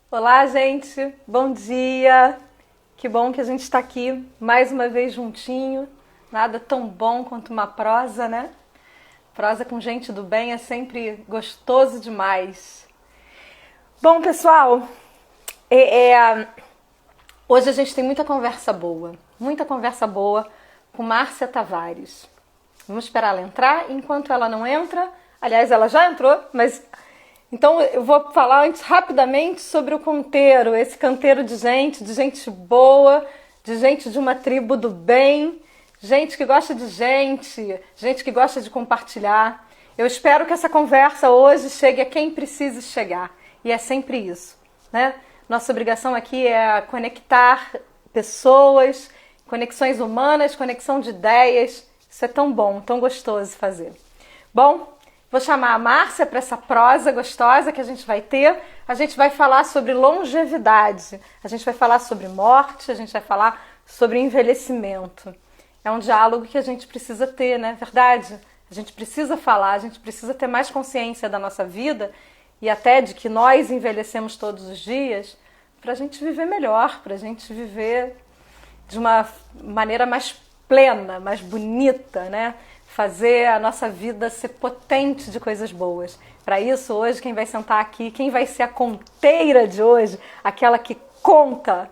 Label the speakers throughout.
Speaker 1: Olá, gente. Bom dia. Que bom que a gente está aqui mais uma vez juntinho. Nada tão bom quanto uma prosa, né? Prosa com gente do bem é sempre gostoso demais. Bom, pessoal, hoje a gente tem muita conversa boa com Márcia Tavares. Vamos esperar ela entrar. Enquanto ela não entra, aliás, ela já entrou, mas então eu vou falar antes rapidamente sobre o canteiro, esse canteiro de gente boa, de gente de uma tribo do bem, gente que gosta de gente que gosta de compartilhar. Eu espero que essa conversa hoje chegue a quem precisa chegar. E é sempre isso, né? Nossa obrigação aqui é conectar pessoas, conexões humanas, conexão de ideias. Isso é tão bom, tão gostoso fazer. Bom, vou chamar a Márcia para essa prosa gostosa que a gente vai ter. A gente vai falar sobre longevidade, a gente vai falar sobre morte, a gente vai falar sobre envelhecimento. É um diálogo que a gente precisa ter, né? Verdade? A gente precisa falar, a gente precisa ter mais consciência da nossa vida e até de que nós envelhecemos todos os dias para a gente viver melhor, para a gente viver de uma maneira mais plena, mais bonita, né? Fazer a nossa vida ser potente de coisas boas. Para isso, hoje, quem vai sentar aqui, quem vai ser a conteira de hoje, aquela que conta,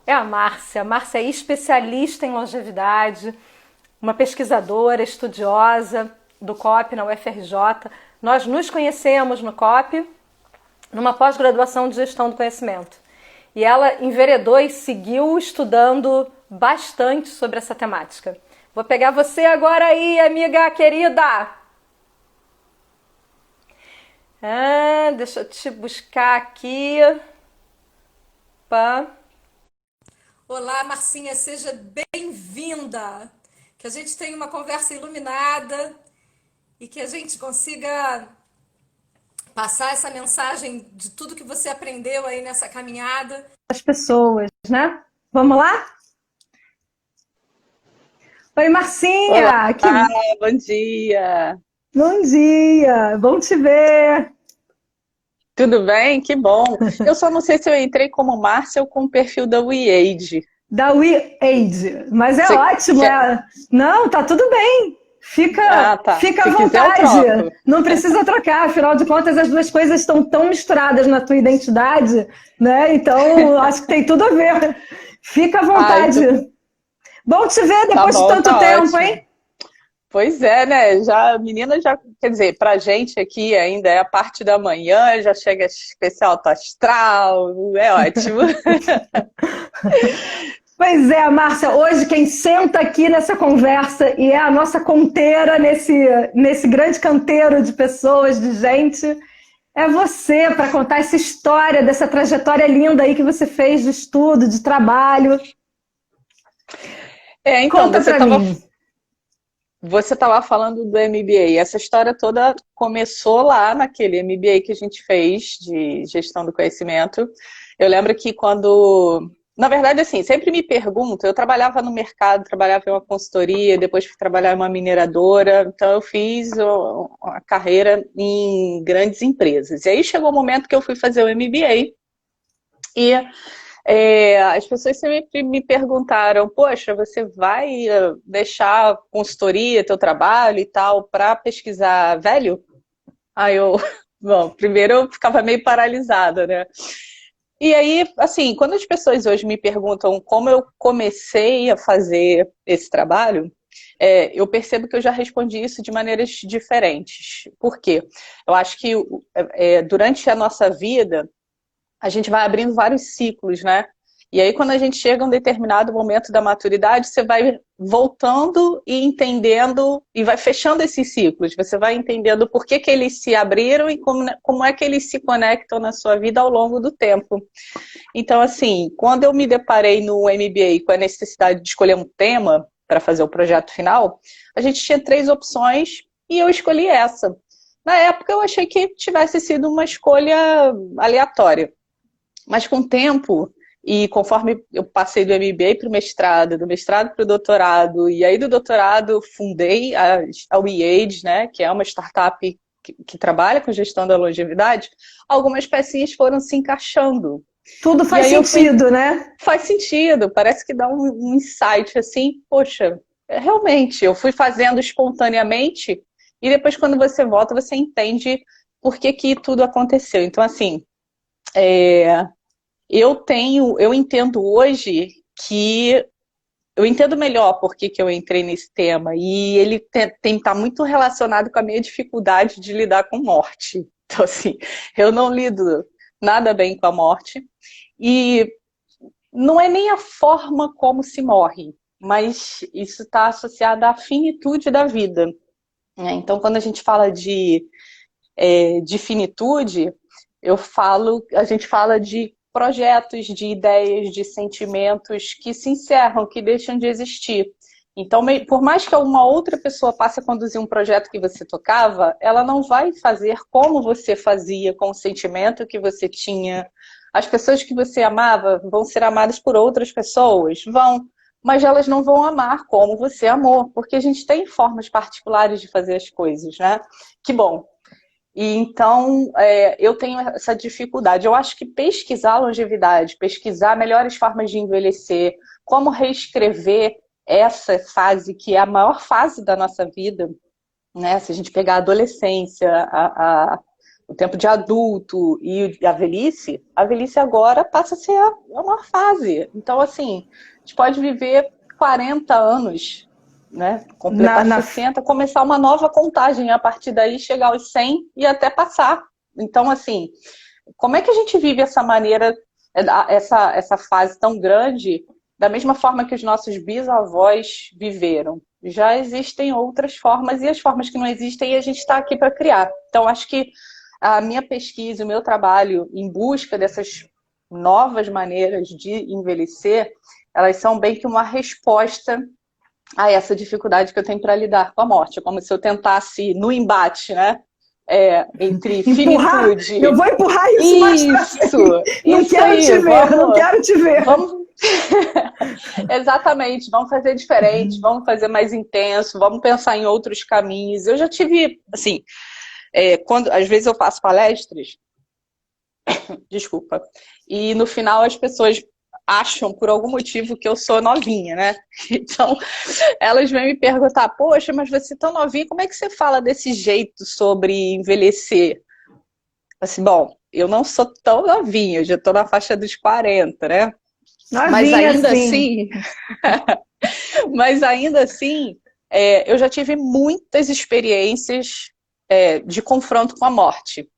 Speaker 1: é a Márcia. A Márcia é especialista em longevidade, uma pesquisadora, estudiosa do COP na UFRJ. Nós nos conhecemos no COP, numa pós-graduação de gestão do conhecimento. E ela enveredou e seguiu estudando bastante sobre essa temática. Vou pegar você agora aí, amiga querida. Deixa eu te buscar aqui. Pá. Olá, Marcinha, seja bem-vinda. Que a gente tenha uma conversa iluminada e que a gente consiga passar essa mensagem de tudo que você aprendeu aí nessa caminhada. As pessoas, né? Vamos lá? Oi,
Speaker 2: Olá,
Speaker 1: Marcinha!
Speaker 2: bom dia.
Speaker 1: Bom dia! Bom te ver!
Speaker 2: Tudo bem? Que bom. Eu só não sei se eu entrei como Márcia ou com o perfil da WeAge.
Speaker 1: Da WeAid, mas é
Speaker 2: Você
Speaker 1: ótimo.
Speaker 2: quer...
Speaker 1: Não, tá tudo bem.
Speaker 2: Ah, tá.
Speaker 1: Fica à
Speaker 2: Se quiser, eu
Speaker 1: vontade.
Speaker 2: troco.
Speaker 1: Não precisa trocar. Afinal de contas, as duas coisas estão tão misturadas na tua identidade, né? Então, acho que tem tudo a ver. Fica à vontade.
Speaker 2: Então,
Speaker 1: Bom te ver
Speaker 2: tá
Speaker 1: depois de
Speaker 2: bom,
Speaker 1: tanto
Speaker 2: tá
Speaker 1: tempo,
Speaker 2: ótimo.
Speaker 1: hein?
Speaker 2: Pois é, né? Já, a menina já, quer dizer, pra gente aqui ainda é a parte da manhã, já chega especial alto astral, é ótimo.
Speaker 1: Pois é, Márcia, hoje quem senta aqui nessa conversa e é a nossa conteira nesse grande canteiro de pessoas, de gente, é você para contar essa história, dessa trajetória linda aí que você fez de estudo, de trabalho.
Speaker 2: Então,
Speaker 1: Conta para mim.
Speaker 2: você estava falando do MBA. Essa história toda começou lá naquele MBA que a gente fez de gestão do conhecimento. Eu lembro que quando... Na verdade, assim, sempre me perguntam, eu trabalhava no mercado, trabalhava em uma consultoria, depois fui trabalhar em uma mineradora, então eu fiz uma carreira em grandes empresas. E aí chegou o momento que eu fui fazer o MBA e as pessoas sempre me perguntaram, poxa, você vai deixar a consultoria, teu trabalho e tal, para pesquisar velho? Aí eu, bom, primeiro eu ficava meio paralisada, né? E aí, assim, quando as pessoas hoje me perguntam como eu comecei a fazer esse trabalho, eu percebo que eu já respondi isso de maneiras diferentes. Por quê? Eu acho que durante a nossa vida, a gente vai abrindo vários ciclos, né? E aí, quando a gente chega a um determinado momento da maturidade, você vai voltando e entendendo, e vai fechando esses ciclos. Você vai entendendo por que eles se abriram e como é que eles se conectam na sua vida ao longo do tempo. Então, assim, quando eu me deparei no MBA com a necessidade de escolher um tema para fazer o projeto final, a gente tinha 3 opções e eu escolhi essa. Na época, eu achei que tivesse sido uma escolha aleatória. Mas com o tempo, e conforme eu passei do MBA para o mestrado, do mestrado para o doutorado, e aí do doutorado fundei a WeAge, né, que é uma startup que trabalha com gestão da longevidade, algumas pecinhas foram se encaixando.
Speaker 1: Tudo faz sentido, né?
Speaker 2: Faz sentido, parece que dá um insight assim, poxa, realmente, eu fui fazendo espontaneamente e depois quando você volta, você entende por que que tudo aconteceu. Então, assim, eu entendo hoje que eu entendo melhor por que que eu entrei nesse tema e ele tá muito relacionado com a minha dificuldade de lidar com morte. Então, assim, eu não lido nada bem com a morte e não é nem a forma como se morre, mas isso está associado à finitude da vida, né? Então, quando a gente fala de finitude, a gente fala de projetos, de ideias, de sentimentos que se encerram, que deixam de existir. Então, por mais que uma outra pessoa passe a conduzir um projeto que você tocava, ela não vai fazer como você fazia, com o sentimento que você tinha. As pessoas que você amava vão ser amadas por outras pessoas? Vão, mas elas não vão amar como você amou, porque a gente tem formas particulares de fazer as coisas, né? Que bom. E então, eu tenho essa dificuldade. Eu acho que pesquisar longevidade, pesquisar melhores formas de envelhecer, como reescrever essa fase, que é a maior fase da nossa vida, né? Se a gente pegar a adolescência, o tempo de adulto e a velhice agora passa a ser a maior fase. Então, assim, a gente pode viver 40 anos, né? Completar 60, começar uma nova contagem, a partir daí chegar aos 100 e até passar. Então, assim, como é que a gente vive essa maneira, essa fase tão grande, da mesma forma que os nossos bisavós viveram? Já existem outras formas, e as formas que não existem, a gente está aqui para criar. Então, acho que a minha pesquisa, o meu trabalho em busca dessas novas maneiras de envelhecer, elas são bem que uma resposta a essa dificuldade que eu tenho para lidar com a morte. É como se eu tentasse, no embate, né? Entre finitude...
Speaker 1: Eu vou empurrar isso mais pra frente. Não quero te ver, não quero te ver.
Speaker 2: Exatamente, vamos fazer diferente, vamos fazer mais intenso, vamos pensar em outros caminhos. Eu já tive, assim, às vezes eu faço palestras, desculpa, e no final as pessoas acham, por algum motivo, que eu sou novinha, né? Então, elas vêm me perguntar, poxa, mas você é tão novinha, como é que você fala desse jeito sobre envelhecer? Assim, bom, eu não sou tão novinha, eu já estou na faixa dos 40, né?
Speaker 1: Novinha,
Speaker 2: mas ainda assim, mas ainda assim, eu já tive muitas experiências de confronto com a morte.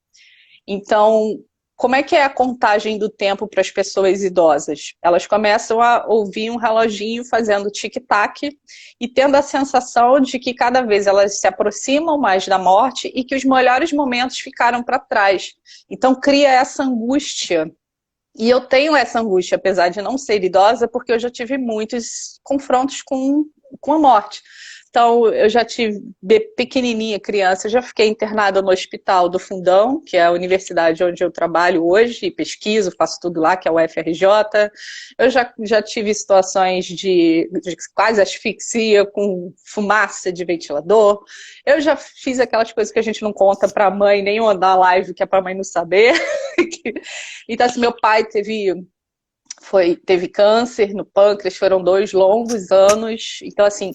Speaker 2: Então, como é que é a contagem do tempo para as pessoas idosas? Elas começam a ouvir um reloginho fazendo tic-tac e tendo a sensação de que cada vez elas se aproximam mais da morte e que os melhores momentos ficaram para trás. Então, cria essa angústia. E eu tenho essa angústia, apesar de não ser idosa, porque eu já tive muitos confrontos com a morte. Então, eu já tive, pequenininha, criança, eu já fiquei internada no Hospital do Fundão, que é a universidade onde eu trabalho hoje, pesquiso, faço tudo lá, que é o UFRJ. Eu já tive situações de quase asfixia com fumaça de ventilador. Eu já fiz aquelas coisas que a gente não conta para a mãe, nem mandar live, que é para a mãe não saber. Então, assim, meu pai teve câncer no pâncreas, foram 2 longos anos. Então, assim,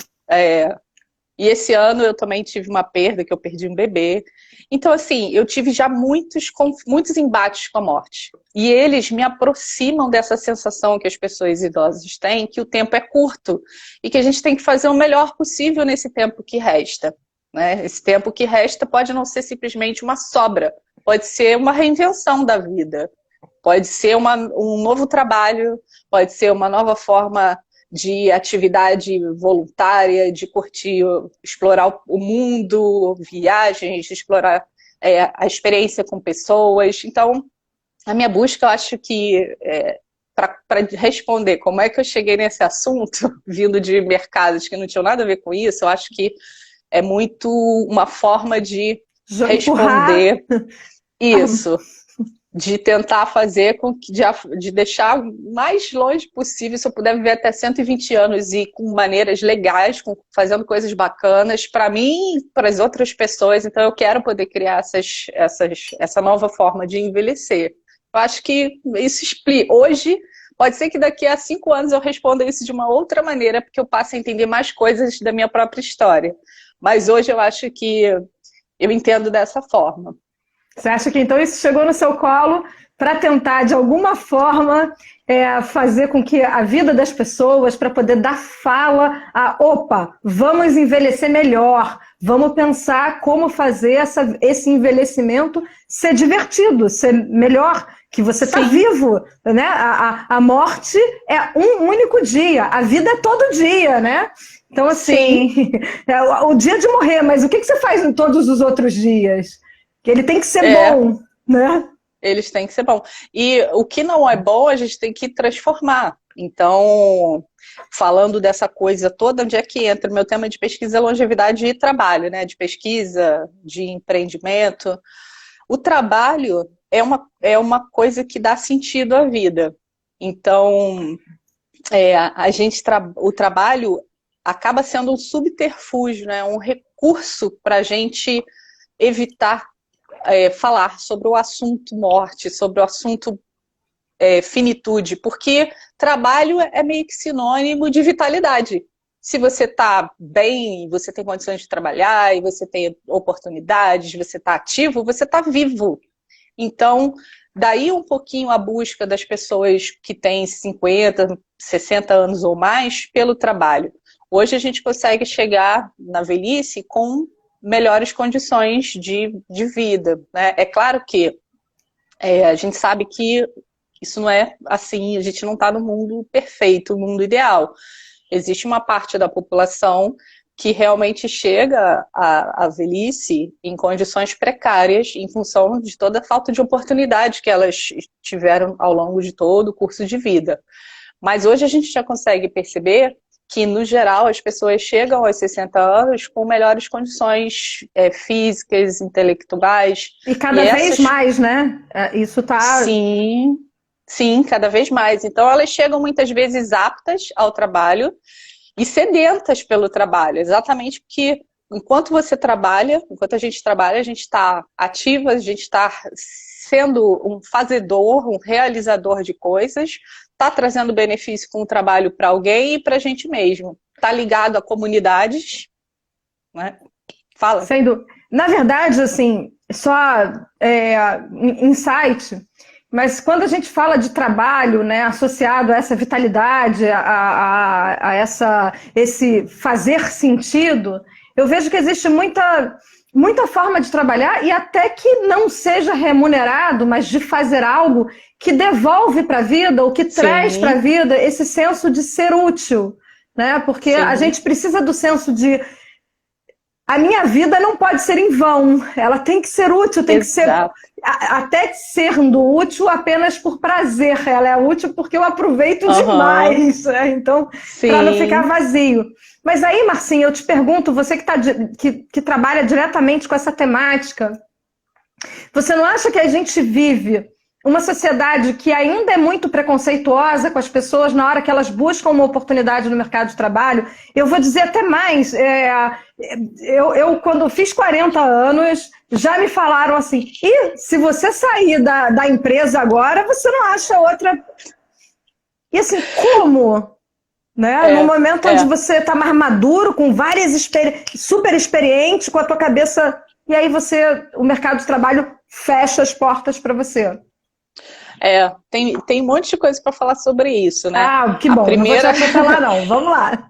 Speaker 2: e esse ano eu também tive uma perda, que eu perdi um bebê. Então, assim, eu tive já muitos embates com a morte. E eles me aproximam dessa sensação que as pessoas idosas têm, que o tempo é curto e que a gente tem que fazer o melhor possível nesse tempo que resta, né? Esse tempo que resta pode não ser simplesmente uma sobra, pode ser uma reinvenção da vida, pode ser um novo trabalho, pode ser uma nova forma de atividade voluntária, de curtir, explorar o mundo, viagens, explorar a experiência com pessoas. Então, a minha busca, eu acho que, para responder como é que eu cheguei nesse assunto, vindo de mercados que não tinham nada a ver com isso, eu acho que é muito uma forma de responder isso. de tentar fazer com que, de deixar o mais longe possível, se eu puder viver até 120 anos e com maneiras legais, fazendo coisas bacanas, para mim e para as outras pessoas. Então eu quero poder criar essa nova forma de envelhecer. Eu acho que isso explica. Hoje, pode ser que daqui a 5 anos eu responda isso de uma outra maneira, porque eu passo a entender mais coisas da minha própria história. Mas hoje eu acho que eu entendo dessa forma.
Speaker 1: Você acha que então isso chegou no seu colo para tentar, de alguma forma, fazer com que a vida das pessoas, para poder dar fala opa, vamos envelhecer melhor, vamos pensar como fazer esse envelhecimento ser divertido, ser melhor, que você está vivo, né? A morte é um único dia, a vida é todo dia, né? Então, assim, é o dia de morrer, mas o que você faz em todos os outros dias? Que ele tem que ser bom, né?
Speaker 2: Eles têm que ser bom. E o que não é bom, a gente tem que transformar. Então, falando dessa coisa toda, onde é que entra? O meu tema de pesquisa é longevidade e trabalho, né? De pesquisa, de empreendimento. O trabalho é uma coisa que dá sentido à vida. Então, o trabalho acaba sendo um subterfúgio, né? Um recurso para a gente evitar falar sobre o assunto morte, sobre o assunto finitude, porque trabalho é meio que sinônimo de vitalidade. Se você está bem, você tem condições de trabalhar, e você tem oportunidades, você está ativo, você está vivo. Então, daí um pouquinho a busca das pessoas que têm 50, 60 anos ou mais pelo trabalho. Hoje a gente consegue chegar na velhice com melhores condições de vida, né? É claro que a gente sabe que isso não é assim, a gente não está no mundo perfeito, no mundo ideal. Existe uma parte da população que realmente chega à velhice em condições precárias em função de toda a falta de oportunidade que elas tiveram ao longo de todo o curso de vida. Mas hoje a gente já consegue perceber que, no geral, as pessoas chegam aos 60 anos com melhores condições físicas, intelectuais.
Speaker 1: E cada vez mais, né? Isso tá...
Speaker 2: Sim, cada vez mais. Então, elas chegam muitas vezes aptas ao trabalho e sedentas pelo trabalho, exatamente porque enquanto a gente está ativa, a gente está sendo um fazedor, um realizador de coisas, está trazendo benefício com o trabalho para alguém e para a gente mesmo. Está ligado a comunidades, né? Fala.
Speaker 1: Na verdade, assim, só insight, mas quando a gente fala de trabalho, né, associado a essa vitalidade, a esse fazer sentido, eu vejo que existe muita forma de trabalhar e até que não seja remunerado, mas de fazer algo que devolve para a vida ou que traz para a vida esse senso de ser útil, né? Porque a gente precisa do senso de a minha vida não pode ser em vão, ela tem que ser útil, tem que ser até sendo útil apenas por prazer, ela é útil porque eu aproveito demais, né? Então, para não ficar vazio. Mas aí, Marcinha, eu te pergunto, você que trabalha diretamente com essa temática, você não acha que a gente vive uma sociedade que ainda é muito preconceituosa com as pessoas na hora que elas buscam uma oportunidade no mercado de trabalho? Eu vou dizer até mais, eu quando fiz 40 anos, já me falaram assim, e se você sair da empresa agora, você não acha outra... E assim, como? Né? No momento onde você está mais maduro, com várias super experiente, com a tua cabeça, e aí o mercado de trabalho fecha as portas para você.
Speaker 2: Tem um monte de coisa para falar sobre isso, né?
Speaker 1: Que bom, não vou te atropelar não, vamos lá.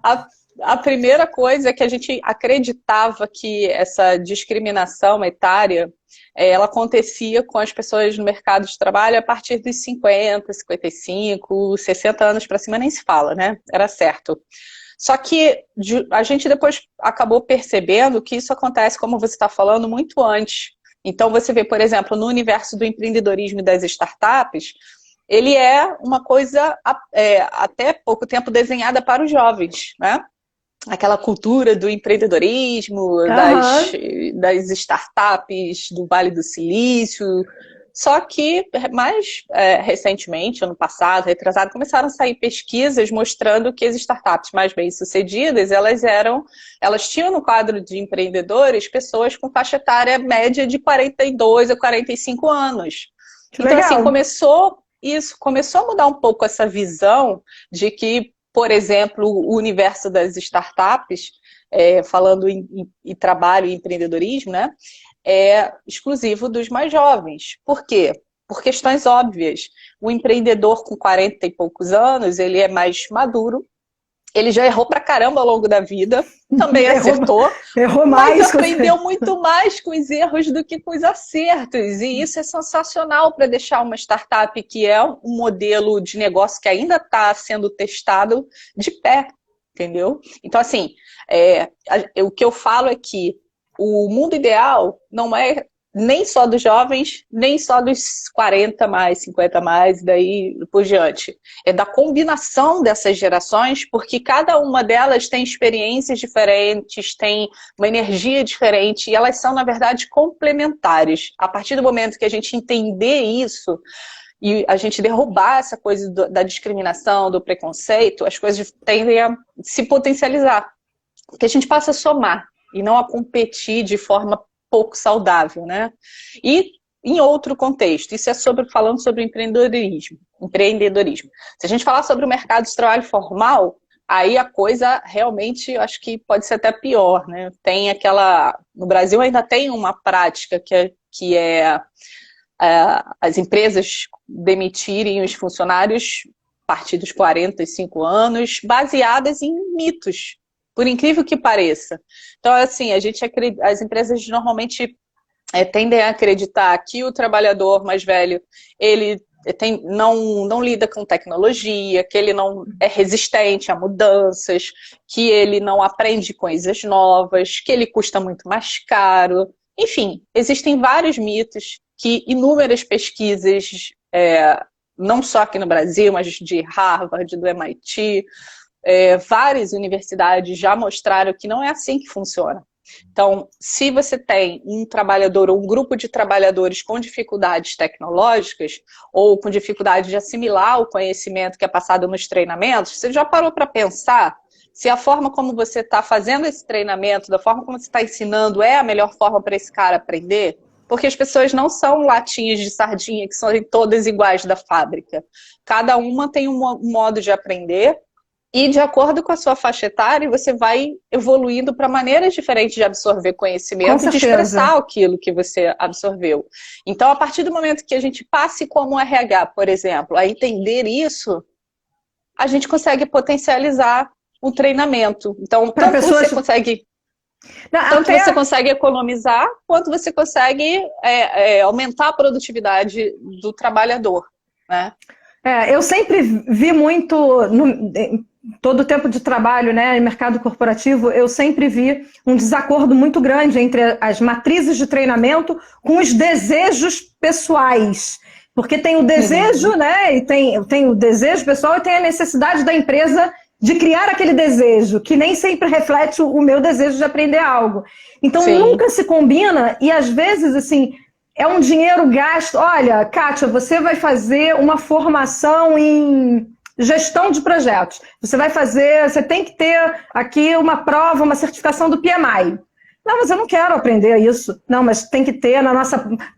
Speaker 2: A primeira coisa é que a gente acreditava que essa discriminação etária, ela acontecia com as pessoas no mercado de trabalho a partir dos 50, 55, 60 anos para cima, nem se fala, né? Era certo. Só que a gente depois acabou percebendo que isso acontece, como você está falando, muito antes. Então, você vê, por exemplo, no universo do empreendedorismo e das startups, ele é uma coisa, até pouco tempo, desenhada para os jovens, né? Aquela cultura do empreendedorismo, das startups, do Vale do Silício, Só que mais recentemente, ano passado, retrasado, começaram a sair pesquisas mostrando que as startups mais bem-sucedidas, elas tinham no quadro de empreendedores pessoas com faixa etária média de 42 a 45 anos.
Speaker 1: Que
Speaker 2: então,
Speaker 1: legal.
Speaker 2: assim, começou a mudar um pouco essa visão de que, por exemplo, o universo das startups, falando em trabalho e empreendedorismo, né, é exclusivo dos mais jovens. Por quê? Por questões óbvias. O empreendedor com 40 e poucos anos, ele é mais maduro, ele já errou pra caramba ao longo da vida, também acertou,
Speaker 1: errou
Speaker 2: mas
Speaker 1: mais,
Speaker 2: aprendeu muito mais com os erros do que com os acertos. E isso é sensacional para deixar uma startup que é um modelo de negócio que ainda está sendo testado de pé, entendeu? Então, assim, o que eu falo é que o mundo ideal não é nem só dos jovens, nem só dos 40 mais, 50 mais, daí por diante. É da combinação dessas gerações, porque cada uma delas tem experiências diferentes, tem uma energia diferente, e elas são, na verdade, complementares. A partir do momento que a gente entender isso, e a gente derrubar essa coisa da discriminação, do preconceito, as coisas tendem a se potencializar. Porque a gente passa a somar, e não a competir de forma pouco saudável, né? E em outro contexto, isso é falando sobre empreendedorismo. Se a gente falar sobre o mercado de trabalho formal, aí a coisa realmente, eu acho que pode ser até pior, né? No Brasil ainda tem uma prática que é as empresas demitirem os funcionários a partir dos 45 anos, baseadas em mitos, por incrível que pareça. Então, assim, as empresas normalmente tendem a acreditar que o trabalhador mais velho, ele não lida com tecnologia, que ele não é resistente a mudanças, que ele não aprende coisas novas, que ele custa muito mais caro. Enfim, existem vários mitos que inúmeras pesquisas, não só aqui no Brasil, mas de Harvard, do MIT, várias universidades já mostraram que não é assim que funciona. Então, se você tem um trabalhador ou um grupo de trabalhadores com dificuldades tecnológicas ou com dificuldade de assimilar o conhecimento que é passado nos treinamentos, você já parou para pensar se a forma como você está fazendo esse treinamento, da forma como você está ensinando, é a melhor forma para esse cara aprender? Porque as pessoas não são latinhas de sardinha que são todas iguais da fábrica. Cada uma tem um modo de aprender. E de acordo com a sua faixa etária, você vai evoluindo para maneiras diferentes de absorver conhecimento e de expressar aquilo que você absorveu. Então, a partir do momento que a gente passe como RH, por exemplo, a entender isso, a gente consegue potencializar o treinamento. Então, tanto você consegue economizar, quanto você consegue aumentar a produtividade do trabalhador, né?
Speaker 1: Eu sempre vi muito, todo o tempo de trabalho, né, em mercado corporativo, eu sempre vi um desacordo muito grande entre as matrizes de treinamento com os desejos pessoais. Porque tem o desejo, né, e tem o desejo pessoal e tem a necessidade da empresa de criar aquele desejo, que nem sempre reflete o meu desejo de aprender algo. Então, nunca se combina e, às vezes, assim, é um dinheiro gasto. Olha, Kátia, você vai fazer uma formação em gestão de projetos. Você tem que ter aqui uma prova, uma certificação do PMI. Não, mas eu não quero aprender isso. Não, mas tem que ter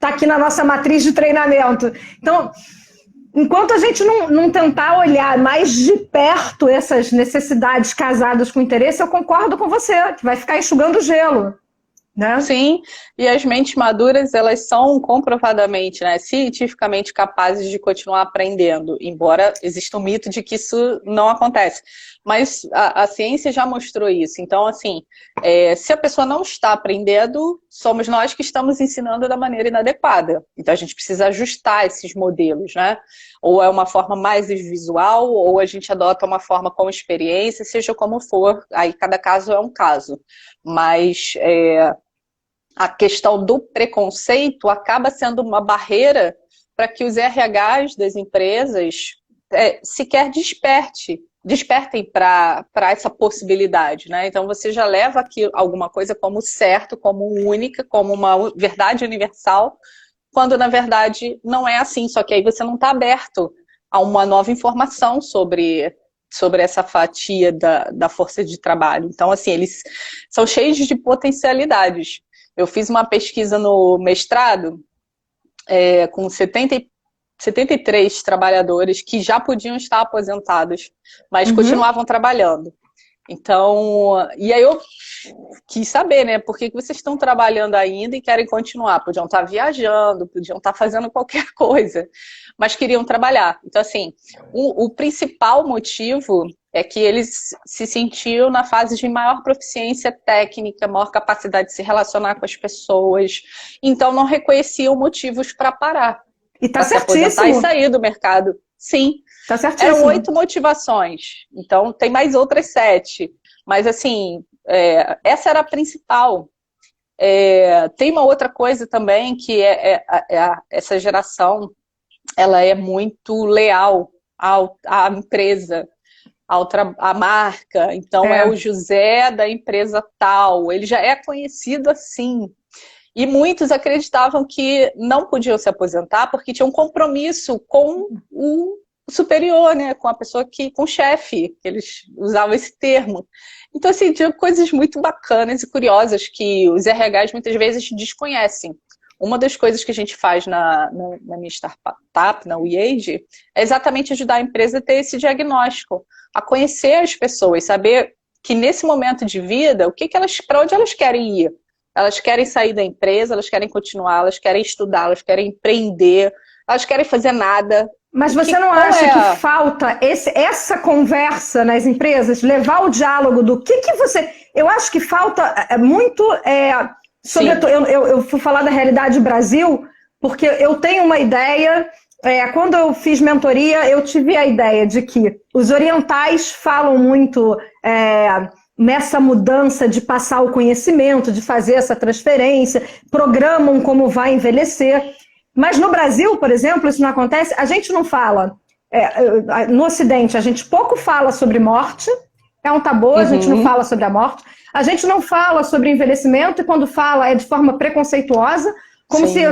Speaker 1: tá aqui na nossa matriz de treinamento. Então, enquanto a gente não tentar olhar mais de perto essas necessidades casadas com interesse, eu concordo com você, que vai ficar enxugando gelo. Né?
Speaker 2: Sim, e as mentes maduras, elas são comprovadamente, né, cientificamente capazes de continuar aprendendo, embora exista um mito de que isso não acontece. Mas a ciência já mostrou isso. Então, assim, se a pessoa não está aprendendo, somos nós que estamos ensinando da maneira inadequada. Então, a gente precisa ajustar esses modelos, né? Ou é uma forma mais visual, ou a gente adota uma forma com experiência, seja como for. Aí, cada caso é um caso. Mas a questão do preconceito acaba sendo uma barreira para que os RHs das empresas sequer despertem para essa possibilidade, né? Então você já leva aqui alguma coisa como certo, como única, como uma verdade universal, quando na verdade não é assim, só que aí você não está aberto a uma nova informação sobre essa fatia da força de trabalho. Então, assim, eles são cheios de potencialidades. Eu fiz uma pesquisa no mestrado com 73 trabalhadores que já podiam estar aposentados, mas continuavam trabalhando. Então, e aí eu quis saber, né, por que vocês estão trabalhando ainda e querem continuar? Podiam estar viajando, podiam estar fazendo qualquer coisa, mas queriam trabalhar. Então, assim, o principal motivo é que eles se sentiam na fase de maior proficiência técnica, maior capacidade de se relacionar com as pessoas, então não reconheciam motivos para parar.
Speaker 3: E tá
Speaker 2: certíssimo. Se aposentar e sair do mercado. Sim.
Speaker 3: Tá certíssimo.
Speaker 2: Eram 8 motivações, então tem mais outras 7. Mas, assim, essa era a principal. Tem uma outra coisa também, que essa geração, ela é muito leal à empresa, à marca. Então, é o José da empresa tal, ele já é conhecido assim. E muitos acreditavam que não podiam se aposentar porque tinham um compromisso com o superior, né? Com a pessoa com o chefe, eles usavam esse termo. Então, assim, tinha coisas muito bacanas e curiosas que os RHs muitas vezes desconhecem. Uma das coisas que a gente faz na minha startup, na WeAge, é exatamente ajudar a empresa a ter esse diagnóstico, a conhecer as pessoas, saber que nesse momento de vida, para onde elas querem ir. Elas querem sair da empresa, elas querem continuar, elas querem estudar, elas querem empreender, elas querem fazer nada.
Speaker 3: Mas você não acha que falta essa conversa nas empresas, levar o diálogo do que você... Eu acho que falta muito... Sobretudo, eu fui falar da realidade do Brasil, porque eu tenho uma ideia... quando eu fiz mentoria, eu tive a ideia de que os orientais falam muito... nessa mudança de passar o conhecimento, de fazer essa transferência, programam como vai envelhecer. Mas no Brasil, por exemplo, isso não acontece. A gente não fala, no Ocidente, a gente pouco fala sobre morte, é um tabu, a gente não fala sobre a morte, a gente não fala sobre envelhecimento, e quando fala é de forma preconceituosa, como se...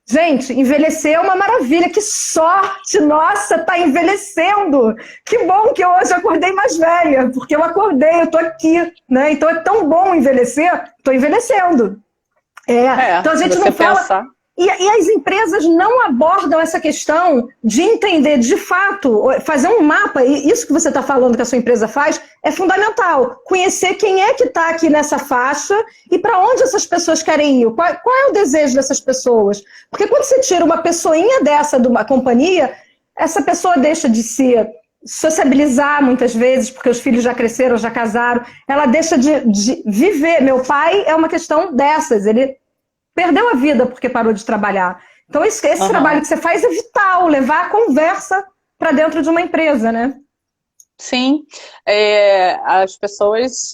Speaker 3: Gente, envelhecer é uma maravilha, que sorte, nossa, tá envelhecendo. Que bom que eu hoje acordei mais velha, porque eu acordei, eu tô aqui, né? Então é tão bom envelhecer, tô envelhecendo. Então a gente não fala... E as empresas não abordam essa questão de entender, de fato, fazer um mapa, e isso que você está falando que a sua empresa faz, é fundamental. Conhecer quem é que está aqui nessa faixa e para onde essas pessoas querem ir. Qual é o desejo dessas pessoas? Porque quando você tira uma pessoinha dessa de uma companhia, essa pessoa deixa de se sociabilizar muitas vezes, porque os filhos já cresceram, já casaram, ela deixa de viver. Meu pai é uma questão dessas, ele perdeu a vida porque parou de trabalhar. Então esse trabalho que você faz é vital, levar a conversa para dentro de uma empresa, né?
Speaker 2: Sim, as pessoas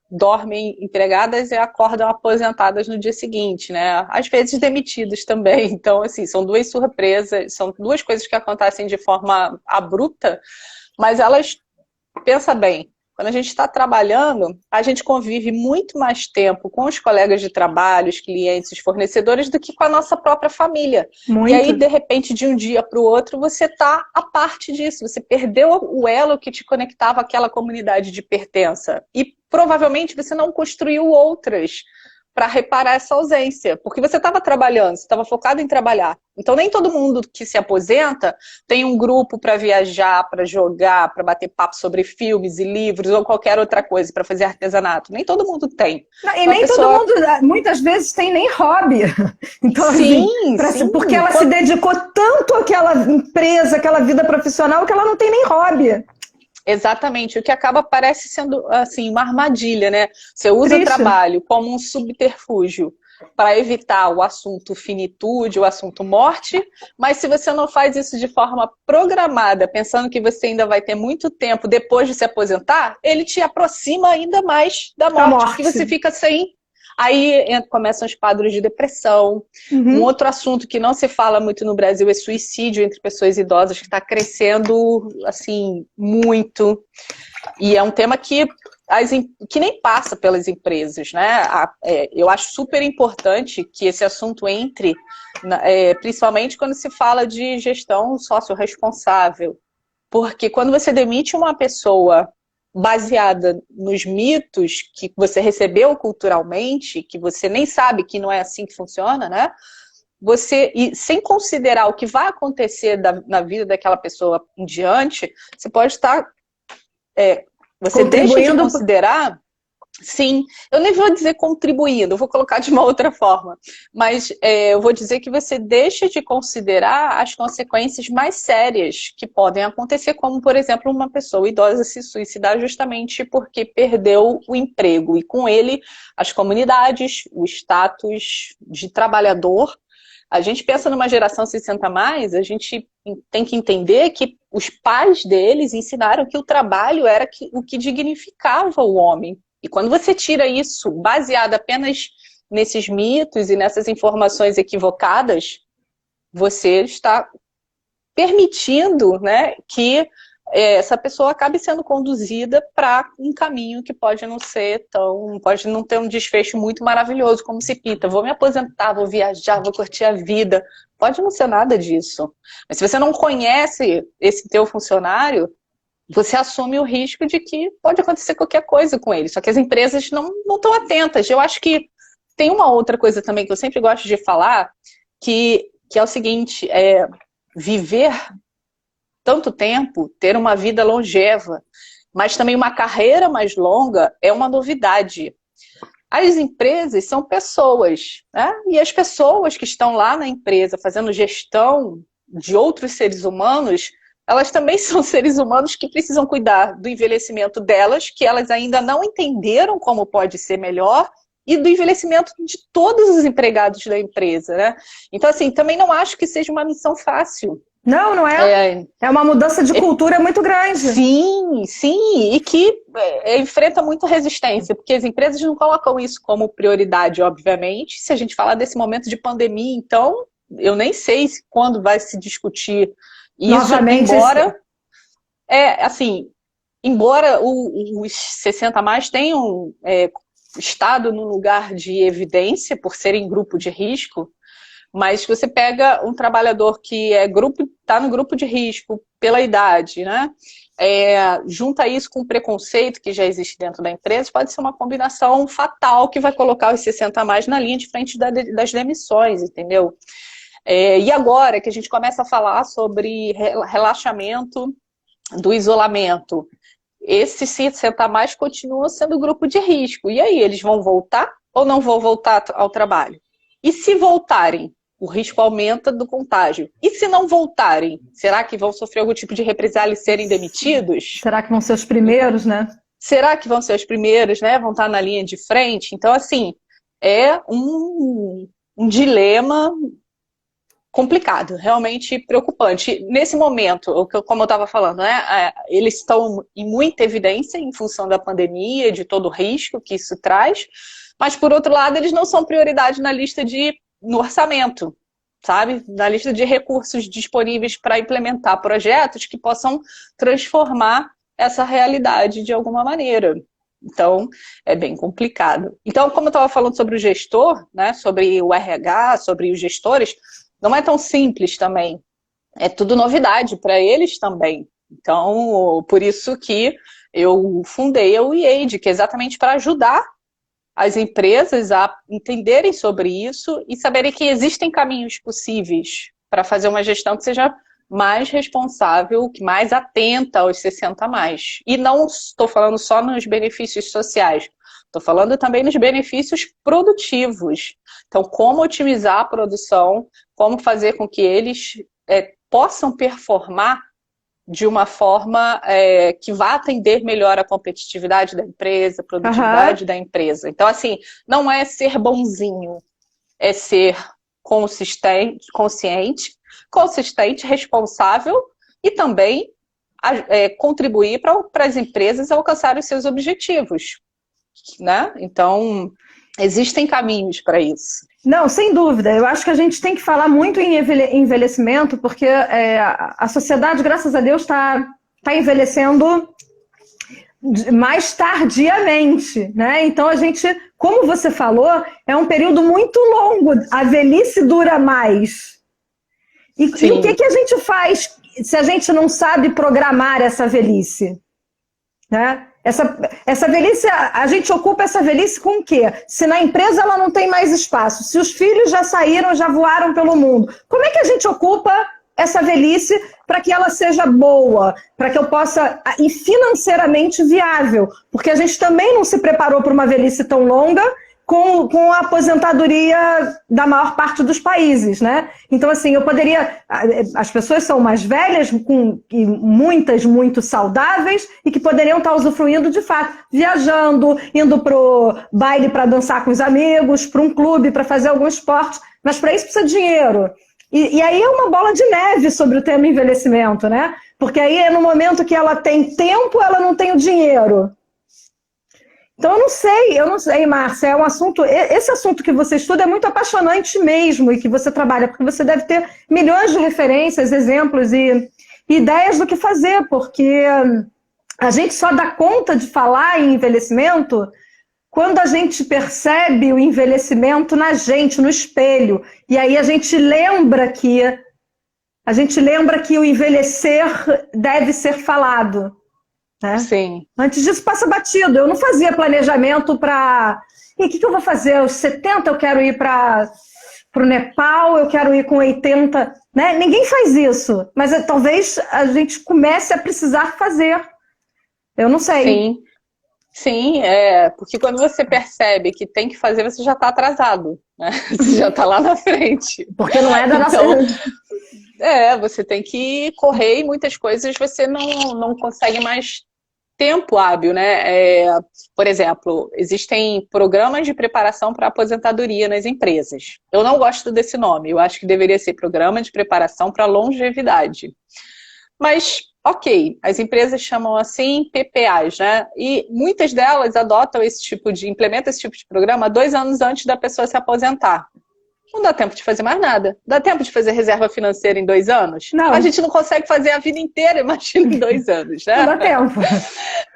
Speaker 2: dormem empregadas e acordam aposentadas no dia seguinte, né? Às vezes demitidas também. Então, assim, são duas surpresas, são duas coisas que acontecem de forma abrupta, mas elas, pensa bem, quando a gente está trabalhando, a gente convive muito mais tempo com os colegas de trabalho, os clientes, os fornecedores, do que com a nossa própria família. Muito. E aí, de repente, de um dia para o outro, você está à parte disso. Você perdeu o elo que te conectava àquela comunidade de pertença. E provavelmente você não construiu outras para reparar essa ausência, porque você estava trabalhando, você estava focado em trabalhar. Então, nem todo mundo que se aposenta tem um grupo para viajar, para jogar, para bater papo sobre filmes e livros ou qualquer outra coisa, para fazer artesanato. Nem todo mundo tem.
Speaker 3: Não, e nem todo mundo, muitas vezes, tem nem hobby. Então,
Speaker 2: sim,
Speaker 3: assim, porque ela se dedicou tanto àquela empresa, àquela vida profissional, que ela não tem nem hobby.
Speaker 2: Exatamente, o que acaba parece sendo assim, uma armadilha, né? Você usa o trabalho como um subterfúgio para evitar o assunto finitude, o assunto morte, mas se você não faz isso de forma programada, pensando que você ainda vai ter muito tempo depois de se aposentar, ele te aproxima ainda mais da morte. Porque você fica sem... Aí começam os quadros de depressão. Um outro assunto que não se fala muito no Brasil é suicídio entre pessoas idosas, que está crescendo assim, muito. E é um tema que que nem passa pelas empresas, né? Eu acho super importante que esse assunto entre, principalmente quando se fala de gestão sócio-responsável, porque quando você demite uma pessoa baseada nos mitos que você recebeu culturalmente, que você nem sabe que não é assim que funciona, né? E sem considerar o que vai acontecer na vida daquela pessoa em diante, você pode estar... você deixa de considerar... Sim, eu nem vou dizer contribuindo, eu vou colocar de uma outra forma, mas eu vou dizer que você deixa de considerar as consequências mais sérias que podem acontecer, como, por exemplo, uma pessoa idosa se suicidar justamente porque perdeu o emprego, e com ele as comunidades, o status de trabalhador. A gente pensa numa geração 60+, a gente tem que entender que os pais deles ensinaram que o trabalho era o que dignificava o homem. E quando você tira isso baseado apenas nesses mitos e nessas informações equivocadas, você está permitindo, né, que essa pessoa acabe sendo conduzida para um caminho que pode não ter um desfecho muito maravilhoso, como se pinta. Vou me aposentar, vou viajar, vou curtir a vida. Pode não ser nada disso. Mas se você não conhece esse teu funcionário, você assume o risco de que pode acontecer qualquer coisa com ele. Só que as empresas não estão atentas. Eu acho que tem uma outra coisa também que eu sempre gosto de falar, que é o seguinte, viver tanto tempo, ter uma vida longeva, mas também uma carreira mais longa é uma novidade. As empresas são pessoas, né? E as pessoas que estão lá na empresa fazendo gestão de outros seres humanos, elas também são seres humanos que precisam cuidar do envelhecimento delas, que elas ainda não entenderam como pode ser melhor, e do envelhecimento de todos os empregados da empresa, né? Então, assim, também não acho que seja uma missão fácil.
Speaker 3: Não é. É uma mudança de cultura muito grande.
Speaker 2: Sim, sim, e que enfrenta muita resistência, porque as empresas não colocam isso como prioridade, obviamente. Se a gente falar desse momento de pandemia, então, eu nem sei quando vai se discutir isso,
Speaker 3: novamente,
Speaker 2: embora os 60+ tenham estado no lugar de evidência por serem grupo de risco, mas você pega um trabalhador que está no grupo de risco pela idade, né? Junta isso com o preconceito que já existe dentro da empresa, pode ser uma combinação fatal que vai colocar os 60+ na linha de frente das demissões, entendeu? E agora que a gente começa a falar sobre relaxamento do isolamento, esses 60+ continuam sendo grupo de risco. E aí, eles vão voltar ou não vão voltar ao trabalho? E se voltarem, o risco aumenta do contágio. E se não voltarem, será que vão sofrer algum tipo de represália e serem demitidos?
Speaker 3: Será que vão ser os primeiros, né?
Speaker 2: Será que vão ser os primeiros, né? Vão estar na linha de frente? Então, assim, é um dilema complicado, realmente preocupante. Nesse momento, como eu estava falando, né, eles estão em muita evidência em função da pandemia, de todo o risco que isso traz, mas, por outro lado, eles não são prioridade no orçamento, sabe? Na lista de recursos disponíveis para implementar projetos que possam transformar essa realidade de alguma maneira. Então, é bem complicado. Então, como eu estava falando sobre o gestor, né, sobre o RH, sobre os gestores, não é tão simples também. É tudo novidade para eles também. Então, por isso que eu fundei a WeAid, que é exatamente para ajudar as empresas a entenderem sobre isso e saberem que existem caminhos possíveis para fazer uma gestão que seja mais responsável, que mais atenta aos 60+. E não estou falando só nos benefícios sociais, estou falando também nos benefícios produtivos. Então, como otimizar a produção, como fazer com que eles possam performar de uma forma que vá atender melhor a competitividade da empresa, a produtividade da empresa. Então, assim, não é ser bonzinho, é ser consciente, responsável e também contribuir para as empresas alcançarem os seus objetivos, né? Então, existem caminhos para isso.
Speaker 3: Não, sem dúvida. Eu acho que a gente tem que falar muito em envelhecimento, porque a sociedade, graças a Deus, está envelhecendo mais tardiamente, né? Então a gente, como você falou, é um período muito longo, a velhice dura mais. E o que a gente faz se a gente não sabe programar essa velhice? Né? Essa velhice, a gente ocupa essa velhice com o quê? Se na empresa ela não tem mais espaço, se os filhos já saíram, já voaram pelo mundo, como é que a gente ocupa essa velhice para que ela seja boa, para que eu possa, e financeiramente viável? Porque a gente também não se preparou para uma velhice tão longa com a aposentadoria da maior parte dos países, né? Então, assim, eu poderia... As pessoas são mais velhas, e muitas muito saudáveis, e que poderiam estar usufruindo, de fato, viajando, indo pro baile para dançar com os amigos, para um clube, para fazer algum esporte, mas para isso precisa de dinheiro. E aí é uma bola de neve sobre o tema envelhecimento, né? Porque aí, no momento que ela tem tempo, ela não tem o dinheiro. Então, eu não sei, Márcia, é um assunto... Esse assunto que você estuda é muito apaixonante mesmo, e que você trabalha, porque você deve ter milhões de referências, exemplos e ideias do que fazer, porque a gente só dá conta de falar em envelhecimento quando a gente percebe o envelhecimento na gente, no espelho. E aí a gente lembra que o envelhecer deve ser falado. Né?
Speaker 2: Sim.
Speaker 3: Antes disso passa batido. Eu não fazia planejamento para... E o que eu vou fazer? Aos 70 eu quero ir para o Nepal, eu quero ir com 80... Né? Ninguém faz isso. Mas talvez a gente comece a precisar fazer. Eu não sei.
Speaker 2: Sim. Sim, porque quando você percebe que tem que fazer, você já está atrasado, né? Você já está lá na frente.
Speaker 3: Porque não é da nossa...
Speaker 2: Você tem que correr e muitas coisas você não consegue mais tempo hábil, né? Por exemplo, existem programas de preparação para aposentadoria nas empresas. Eu não gosto desse nome, eu acho que deveria ser Programa de Preparação para Longevidade. Mas... ok, as empresas chamam assim PPAs, né? E muitas delas implementam esse tipo de programa 2 anos antes da pessoa se aposentar. Não dá tempo de fazer mais nada. Dá tempo de fazer reserva financeira em 2 anos?
Speaker 3: Não.
Speaker 2: A gente não consegue fazer a vida inteira, imagina, em 2 anos, né?
Speaker 3: Não dá tempo.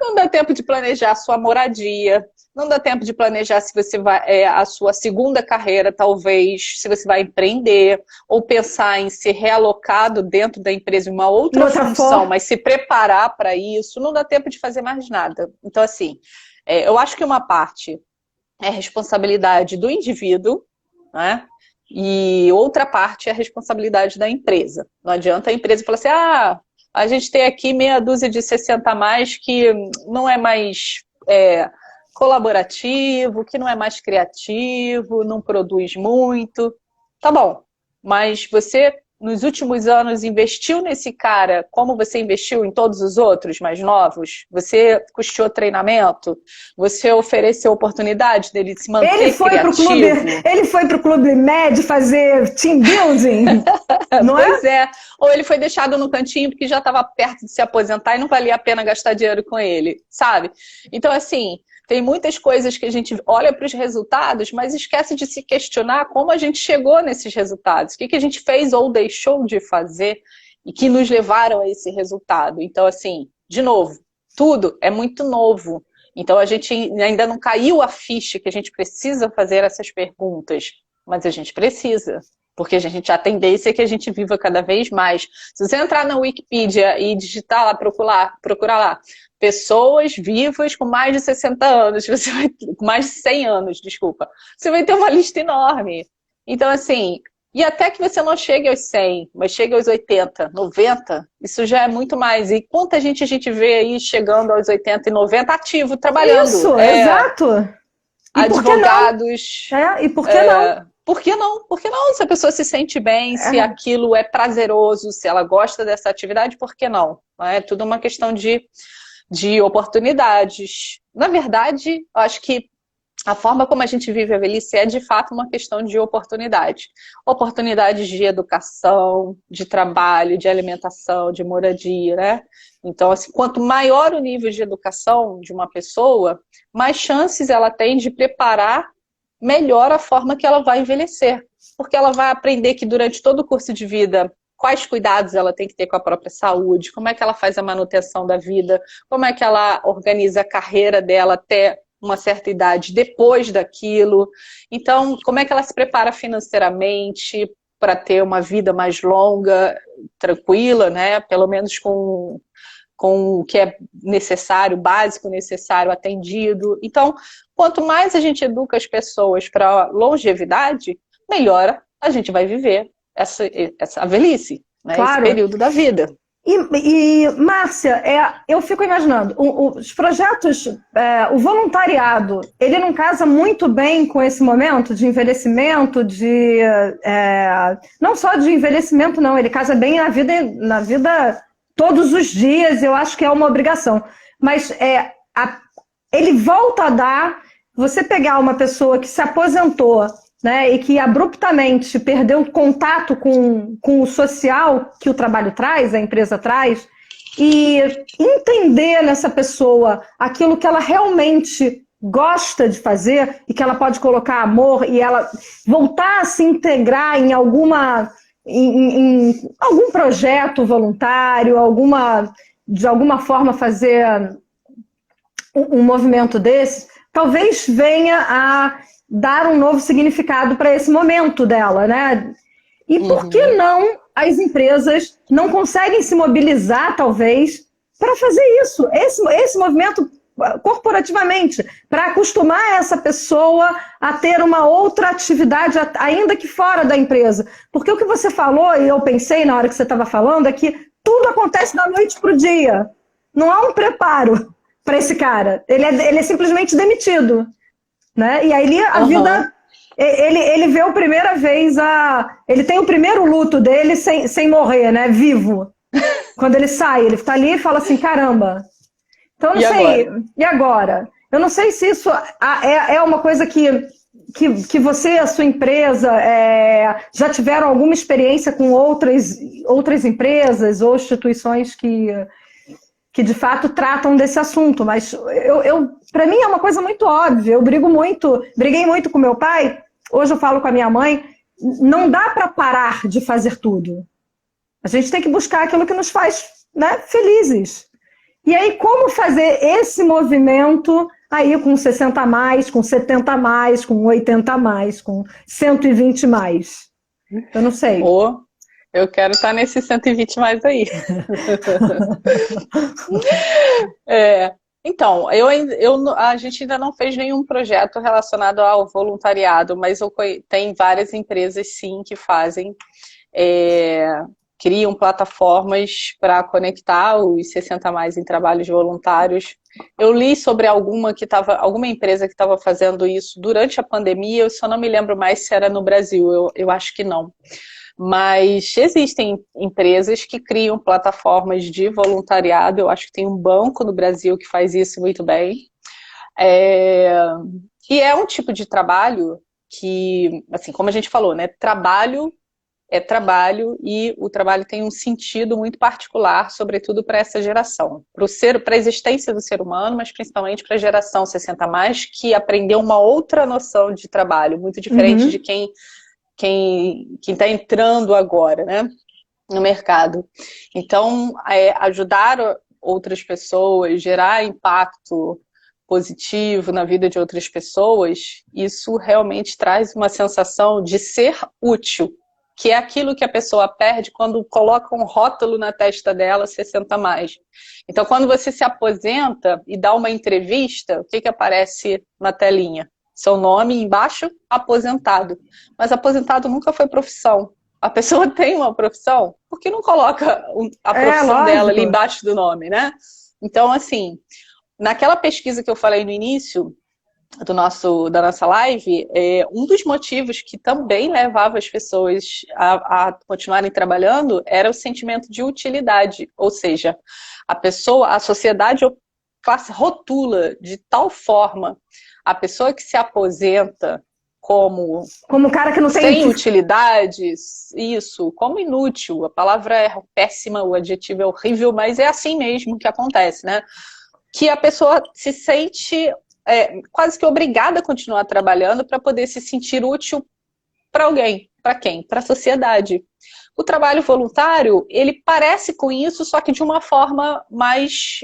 Speaker 2: Não dá tempo de planejar a sua moradia. Não dá tempo de planejar se você vai a sua segunda carreira, talvez, se você vai empreender, ou pensar em ser realocado dentro da empresa em uma outra função, mas se preparar para isso. Não dá tempo de fazer mais nada. Então, assim, eu acho que uma parte é responsabilidade do indivíduo, né? E outra parte é a responsabilidade da empresa. Não adianta a empresa falar assim, a gente tem aqui meia dúzia de 60 a mais que não é mais colaborativo, que não é mais criativo, não produz muito. Tá bom, mas você, nos últimos anos, investiu nesse cara como você investiu em todos os outros mais novos? Você custeou treinamento? Você ofereceu oportunidade dele se manter criativo?
Speaker 3: Ele foi para o Clube Med fazer team building, não
Speaker 2: Pois é. Ou ele foi deixado no cantinho porque já estava perto de se aposentar e não valia a pena gastar dinheiro com ele, sabe? Então, assim... tem muitas coisas que a gente olha para os resultados, mas esquece de se questionar como a gente chegou nesses resultados. O que a gente fez ou deixou de fazer e que nos levaram a esse resultado. Então, assim, de novo, tudo é muito novo. Então, a gente ainda não caiu a ficha que a gente precisa fazer essas perguntas. Mas a gente precisa. Porque a tendência é que a gente viva cada vez mais. Se você entrar na Wikipedia e digitar lá, procurar lá, pessoas vivas com mais de 60 anos, com mais de 100 anos, desculpa, você vai ter uma lista enorme. Então, assim, e até que você não chegue aos 100, mas chegue aos 80, 90, isso já é muito mais. E quanta gente a gente vê aí chegando aos 80 e 90 ativo, trabalhando.
Speaker 3: Isso, exato.
Speaker 2: E advogados.
Speaker 3: E por que não?
Speaker 2: Por que não? Por que não? Se a pessoa se sente bem, se aquilo é prazeroso, se ela gosta dessa atividade, por que não? É tudo uma questão de oportunidades. Na verdade, eu acho que a forma como a gente vive a velhice é de fato uma questão de oportunidade. Oportunidades de educação, de trabalho, de alimentação, de moradia, né? Então, assim, quanto maior o nível de educação de uma pessoa, mais chances ela tem de preparar melhor a forma que ela vai envelhecer. Porque ela vai aprender que durante todo o curso de vida, quais cuidados ela tem que ter com a própria saúde, como é que ela faz a manutenção da vida, como é que ela organiza a carreira dela até uma certa idade depois daquilo. Então, como é que ela se prepara financeiramente para ter uma vida mais longa, tranquila, né? Pelo menos com o que é necessário, básico necessário, atendido. Então, quanto mais a gente educa as pessoas para longevidade, melhor a gente vai viver essa velhice, né?
Speaker 3: Claro.
Speaker 2: Esse período da vida.
Speaker 3: Márcia, eu fico imaginando, os projetos, o voluntariado, ele não casa muito bem com esse momento de envelhecimento, não só de envelhecimento, não, ele casa bem na vida todos os dias, eu acho que é uma obrigação. Mas ele volta a dar, você pegar uma pessoa que se aposentou, né, e que abruptamente perdeu contato com o social que o trabalho traz, a empresa traz, e entender nessa pessoa aquilo que ela realmente gosta de fazer e que ela pode colocar amor e ela voltar a se integrar em algum projeto voluntário, de alguma forma fazer um movimento desse, talvez venha a dar um novo significado para esse momento dela, né? E por que não as empresas não conseguem se mobilizar, talvez, para fazer isso? Esse movimento corporativamente, para acostumar essa pessoa a ter uma outra atividade, ainda que fora da empresa. Porque o que você falou, e eu pensei na hora que você estava falando, é que tudo acontece da noite para o dia. Não há um preparo para esse cara. Ele é simplesmente demitido. Né? E aí a vida, ele vê a primeira vez, ele tem o primeiro luto dele sem morrer, né? Vivo. Quando ele sai, ele está ali e fala assim, caramba. Então, eu não sei, e agora? Eu não sei se isso é uma coisa que você e a sua empresa já tiveram alguma experiência com outras empresas ou instituições que de fato tratam desse assunto, mas para mim é uma coisa muito óbvia. Eu briguei muito com meu pai, hoje eu falo com a minha mãe, não dá para parar de fazer tudo. A gente tem que buscar aquilo que nos faz, né, felizes. E aí, como fazer esse movimento aí com 60 a mais, com 70 a mais, com 80 a mais, com 120 a mais? Eu não sei.
Speaker 2: Eu quero estar nesse 120 mais aí. Então, a gente ainda não fez nenhum projeto relacionado ao voluntariado, mas tem várias empresas, sim, que fazem, criam plataformas para conectar os 60 mais em trabalhos voluntários. Eu li sobre alguma empresa que estava fazendo isso durante a pandemia, eu só não me lembro mais se era no Brasil, eu acho que não. Mas existem empresas que criam plataformas de voluntariado, eu acho que tem um banco no Brasil que faz isso muito bem. E é um tipo de trabalho que, assim, como a gente falou, né, trabalho é trabalho e o trabalho tem um sentido muito particular, sobretudo para essa geração, para a existência do ser humano, mas principalmente para a geração 60+, que aprendeu uma outra noção de trabalho, muito diferente de quem está entrando agora, né, no mercado. Então, ajudar outras pessoas, gerar impacto positivo na vida de outras pessoas, isso realmente traz uma sensação de ser útil, que é aquilo que a pessoa perde quando coloca um rótulo na testa dela, 60+. Então, quando você se aposenta e dá uma entrevista, o que aparece na telinha? Seu nome embaixo, aposentado. Mas aposentado nunca foi profissão. A pessoa tem uma profissão, por que não coloca a profissão dela ali embaixo do nome, né? Então, assim, naquela pesquisa que eu falei no início da nossa live, um dos motivos que também levava as pessoas a continuarem trabalhando era o sentimento de utilidade. Ou seja, a sociedade rotula de tal forma a pessoa que se aposenta como
Speaker 3: cara que não tem
Speaker 2: sem utilidades, isso, como inútil. A palavra é péssima, o adjetivo é horrível, mas é assim mesmo que acontece, né? Que a pessoa se sente quase que obrigada a continuar trabalhando para poder se sentir útil para alguém. Para quem? Para a sociedade. O trabalho voluntário, ele parece com isso, só que de uma forma mais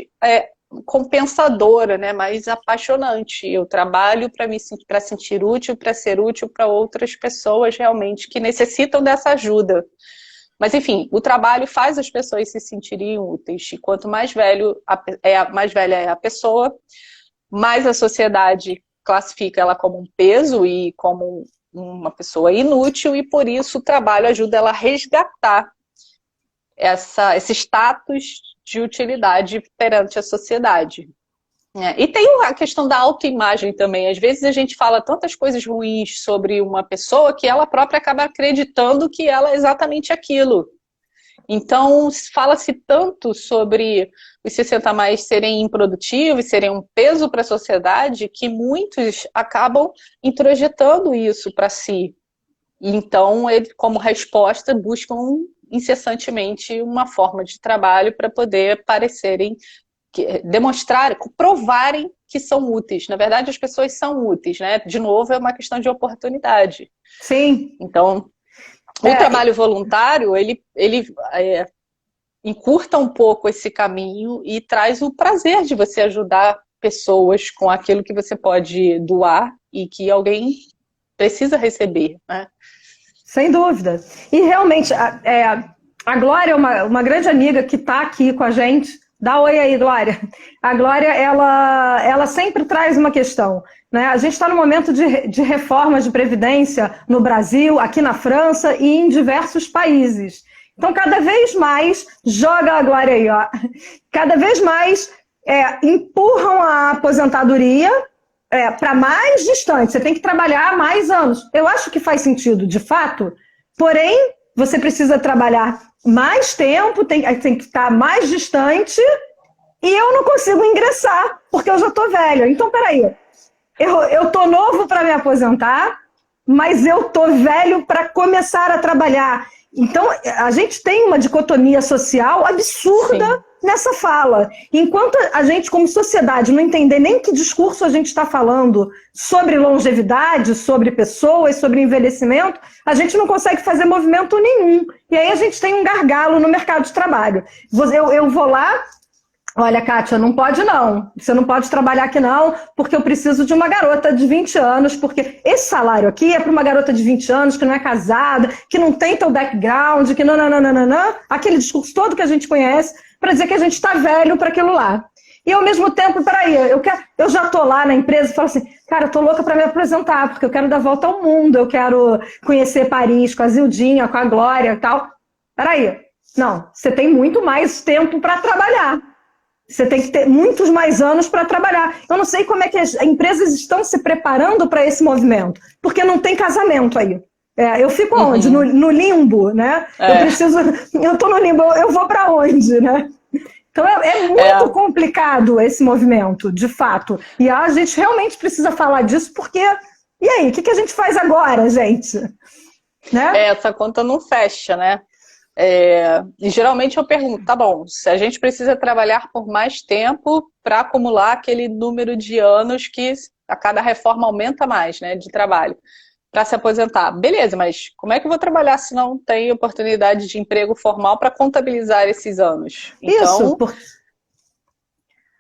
Speaker 2: compensadora, né? Mais apaixonante. Eu trabalho para sentir útil, para ser útil para outras pessoas realmente que necessitam dessa ajuda. Mas, enfim, o trabalho faz as pessoas se sentirem úteis. E quanto mais mais velha é a pessoa, mais a sociedade classifica ela como um peso e como uma pessoa inútil, e por isso o trabalho ajuda ela a resgatar esse status de utilidade perante a sociedade. E tem a questão da autoimagem também. Às vezes a gente fala tantas coisas ruins sobre uma pessoa que ela própria acaba acreditando que ela é exatamente aquilo. Então, fala-se tanto sobre os 60 a mais serem improdutivos, serem um peso para a sociedade, que muitos acabam introjetando isso para si. Então, como resposta, buscam incessantemente uma forma de trabalho para poder parecerem, demonstrar, provarem que são úteis. Na verdade, as pessoas são úteis, né? De novo, é uma questão de oportunidade.
Speaker 3: Sim.
Speaker 2: Então, o trabalho voluntário, ele encurta um pouco esse caminho e traz o prazer de você ajudar pessoas com aquilo que você pode doar e que alguém precisa receber, né?
Speaker 3: Sem dúvida. E realmente, a Glória é uma grande amiga que está aqui com a gente. Dá oi aí, Glória. A Glória, ela sempre traz uma questão, né? A gente está no momento de reformas de previdência no Brasil, aqui na França e em diversos países. Então, cada vez mais, joga a Glória aí, ó. Cada vez mais empurram a aposentadoria para mais distante. Você tem que trabalhar mais anos. Eu acho que faz sentido, de fato, porém, você precisa trabalhar mais tempo, tem que estar mais distante, e eu não consigo ingressar, porque eu já estou velha. Então, peraí, eu estou novo para me aposentar, mas eu estou velho para começar a trabalhar. Então, a gente tem uma dicotomia social absurda. Sim. Nessa fala. Enquanto a gente, como sociedade, não entender nem que discurso a gente está falando sobre longevidade, sobre pessoas, sobre envelhecimento, a gente não consegue fazer movimento nenhum. E aí a gente tem um gargalo no mercado de trabalho. Eu vou lá, olha, Kátia, não pode não. Você não pode trabalhar aqui não, porque eu preciso de uma garota de 20 anos, porque esse salário aqui é para uma garota de 20 anos que não é casada, que não tem teu background, que não, aquele discurso todo que a gente conhece, para dizer que a gente está velho para aquilo lá. E ao mesmo tempo, peraí, eu já estou lá na empresa e falo assim, cara, eu estou louca para me apresentar, porque eu quero dar volta ao mundo, eu quero conhecer Paris com a Zildinha, com a Glória e tal. Peraí, não, você tem muito mais tempo para trabalhar. Você tem que ter muitos mais anos para trabalhar. Eu não sei como é que as empresas estão se preparando para esse movimento, porque não tem casamento aí. Eu fico onde? No limbo, né? Eu tô no limbo, eu vou para onde, né? Então é muito complicado esse movimento, de fato. E a gente realmente precisa falar disso, porque... E aí, o que a gente faz agora, gente? Né?
Speaker 2: Essa conta não fecha, né? E geralmente eu pergunto, tá bom, se a gente precisa trabalhar por mais tempo para acumular aquele número de anos que a cada reforma aumenta mais, né, de trabalho, para se aposentar. Beleza, mas como é que eu vou trabalhar se não tem oportunidade de emprego formal para contabilizar esses anos? Então,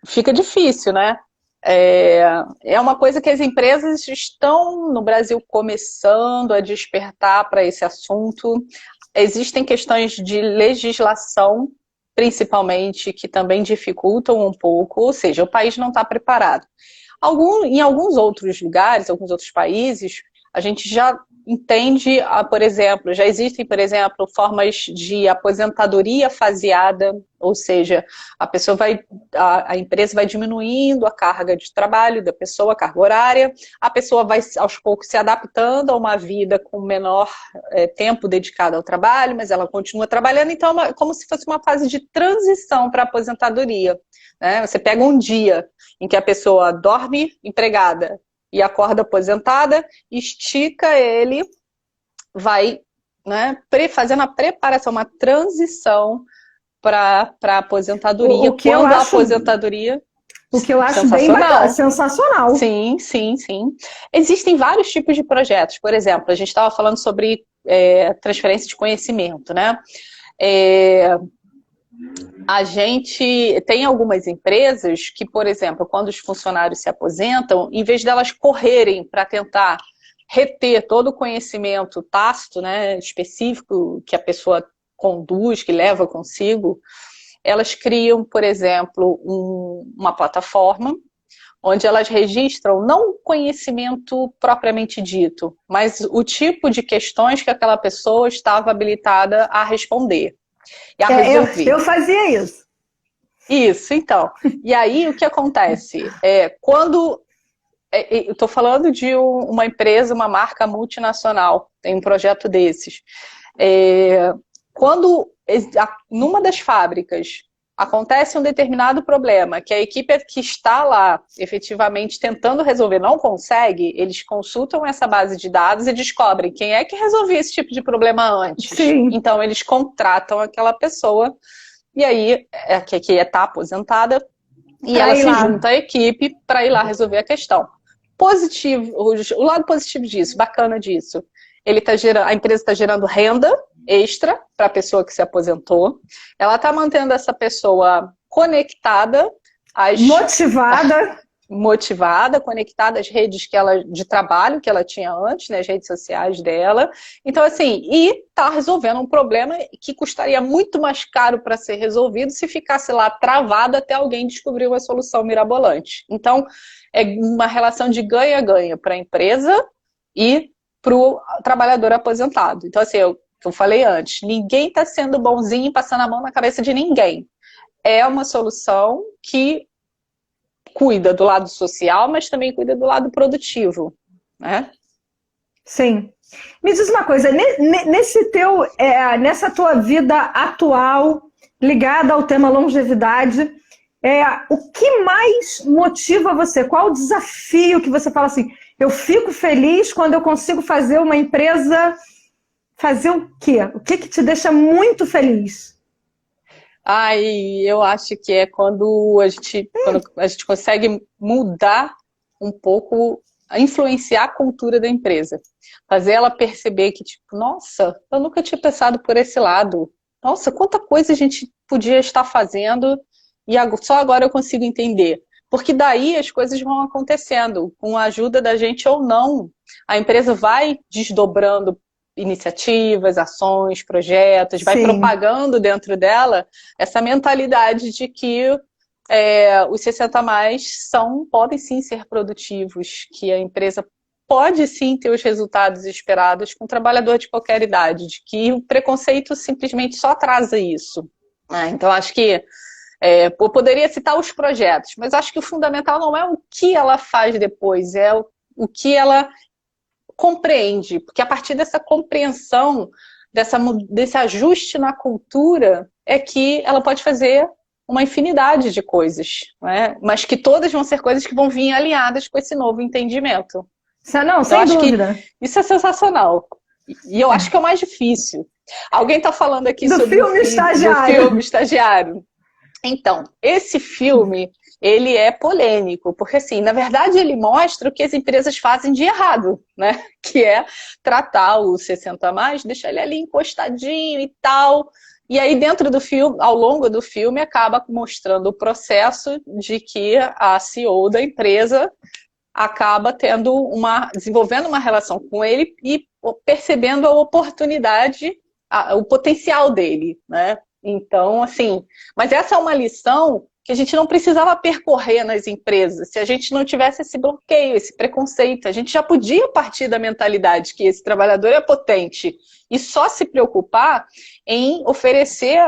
Speaker 2: fica difícil, né? É uma coisa que as empresas estão no Brasil começando a despertar para esse assunto. Existem questões de legislação, principalmente, que também dificultam um pouco, ou seja, o país não está preparado. Em alguns outros lugares, alguns outros países, a gente já entende, por exemplo, já existem, por exemplo, formas de aposentadoria faseada, ou seja, a empresa vai diminuindo a carga de trabalho da pessoa, a carga horária, a pessoa vai aos poucos se adaptando a uma vida com menor tempo dedicado ao trabalho, mas ela continua trabalhando, então é como se fosse uma fase de transição para a aposentadoria, né? Você pega um dia em que a pessoa dorme empregada e acorda aposentada, estica ele, vai, né, fazendo a preparação, uma transição para a apoentadoria.
Speaker 3: O que eu acho...
Speaker 2: a aposentadoria...
Speaker 3: O que eu acho bem bacana, sensacional.
Speaker 2: Sim, sim, sim. Existem vários tipos de projetos. Por exemplo, a gente estava falando sobre transferência de conhecimento, né? A gente tem algumas empresas que, por exemplo, quando os funcionários se aposentam, em vez delas correrem para tentar reter todo o conhecimento tácito, né, específico que a pessoa conduz, que leva consigo, elas criam, por exemplo, uma plataforma onde elas registram não o conhecimento propriamente dito, mas o tipo de questões que aquela pessoa estava habilitada a responder. E a resolver.
Speaker 3: Eu fazia isso.
Speaker 2: Isso, então. E aí, o que acontece? Quando... eu estou falando de uma empresa, uma marca multinacional, tem um projeto desses. Quando, numa das fábricas, acontece um determinado problema, que a equipe que está lá, efetivamente, tentando resolver, não consegue, eles consultam essa base de dados e descobrem quem é que resolvia esse tipo de problema antes.
Speaker 3: Sim.
Speaker 2: Então, eles contratam aquela pessoa, e aí, que está aposentada, e ela se junta à equipe para ir lá resolver a questão. Positivo, o lado positivo disso, bacana disso, a empresa está gerando renda extra para a pessoa que se aposentou. Ela está mantendo essa pessoa conectada, motivada, conectada às redes de trabalho que ela tinha antes, né, as redes sociais dela. Então, assim, e está resolvendo um problema que custaria muito mais caro para ser resolvido se ficasse lá travado até alguém descobrir uma solução mirabolante. Então, é uma relação de ganha-ganha para a empresa e para o trabalhador aposentado. Então, assim, eu falei antes, ninguém está sendo bonzinho e passando a mão na cabeça de ninguém. É uma solução que cuida do lado social, mas também cuida do lado produtivo, né?
Speaker 3: Sim. Me diz uma coisa, nessa tua vida atual, ligada ao tema longevidade, o que mais motiva você? Qual o desafio que você fala assim, eu fico feliz quando eu consigo fazer uma empresa fazer o quê? O que te deixa muito feliz?
Speaker 2: Eu acho que é quando a gente consegue mudar um pouco, influenciar a cultura da empresa. Fazer ela perceber que, tipo, nossa, eu nunca tinha pensado por esse lado. Nossa, quanta coisa a gente podia estar fazendo e só agora eu consigo entender. Porque daí as coisas vão acontecendo, com a ajuda da gente ou não. A empresa vai desdobrando iniciativas, ações, projetos, vai propagando dentro dela essa mentalidade de que os 60 a mais podem sim ser produtivos, que a empresa pode sim ter os resultados esperados com um trabalhador de qualquer idade, de que o preconceito simplesmente só atrasa isso. Então acho que eu poderia citar os projetos, mas acho que o fundamental não é o que ela faz depois, é o que ela compreende, porque a partir dessa compreensão, desse ajuste na cultura, é que ela pode fazer uma infinidade de coisas, né? Mas que todas vão ser coisas que vão vir alinhadas com esse novo entendimento.
Speaker 3: Não, sem dúvida.
Speaker 2: Isso é sensacional. E eu acho que é o mais difícil. Alguém está falando aqui sobre
Speaker 3: do filme
Speaker 2: Estagiário. Então, esse filme, ele é polêmico, porque assim, na verdade ele mostra o que as empresas fazem de errado, né? Que é tratar o 60 a mais, deixar ele ali encostadinho e tal. E aí dentro do filme, ao longo do filme, acaba mostrando o processo de que a CEO da empresa acaba desenvolvendo uma relação com ele e percebendo a oportunidade, o potencial dele, né? Então, assim, mas essa é uma lição que a gente não precisava percorrer nas empresas, se a gente não tivesse esse bloqueio, esse preconceito. A gente já podia partir da mentalidade que esse trabalhador é potente e só se preocupar em oferecer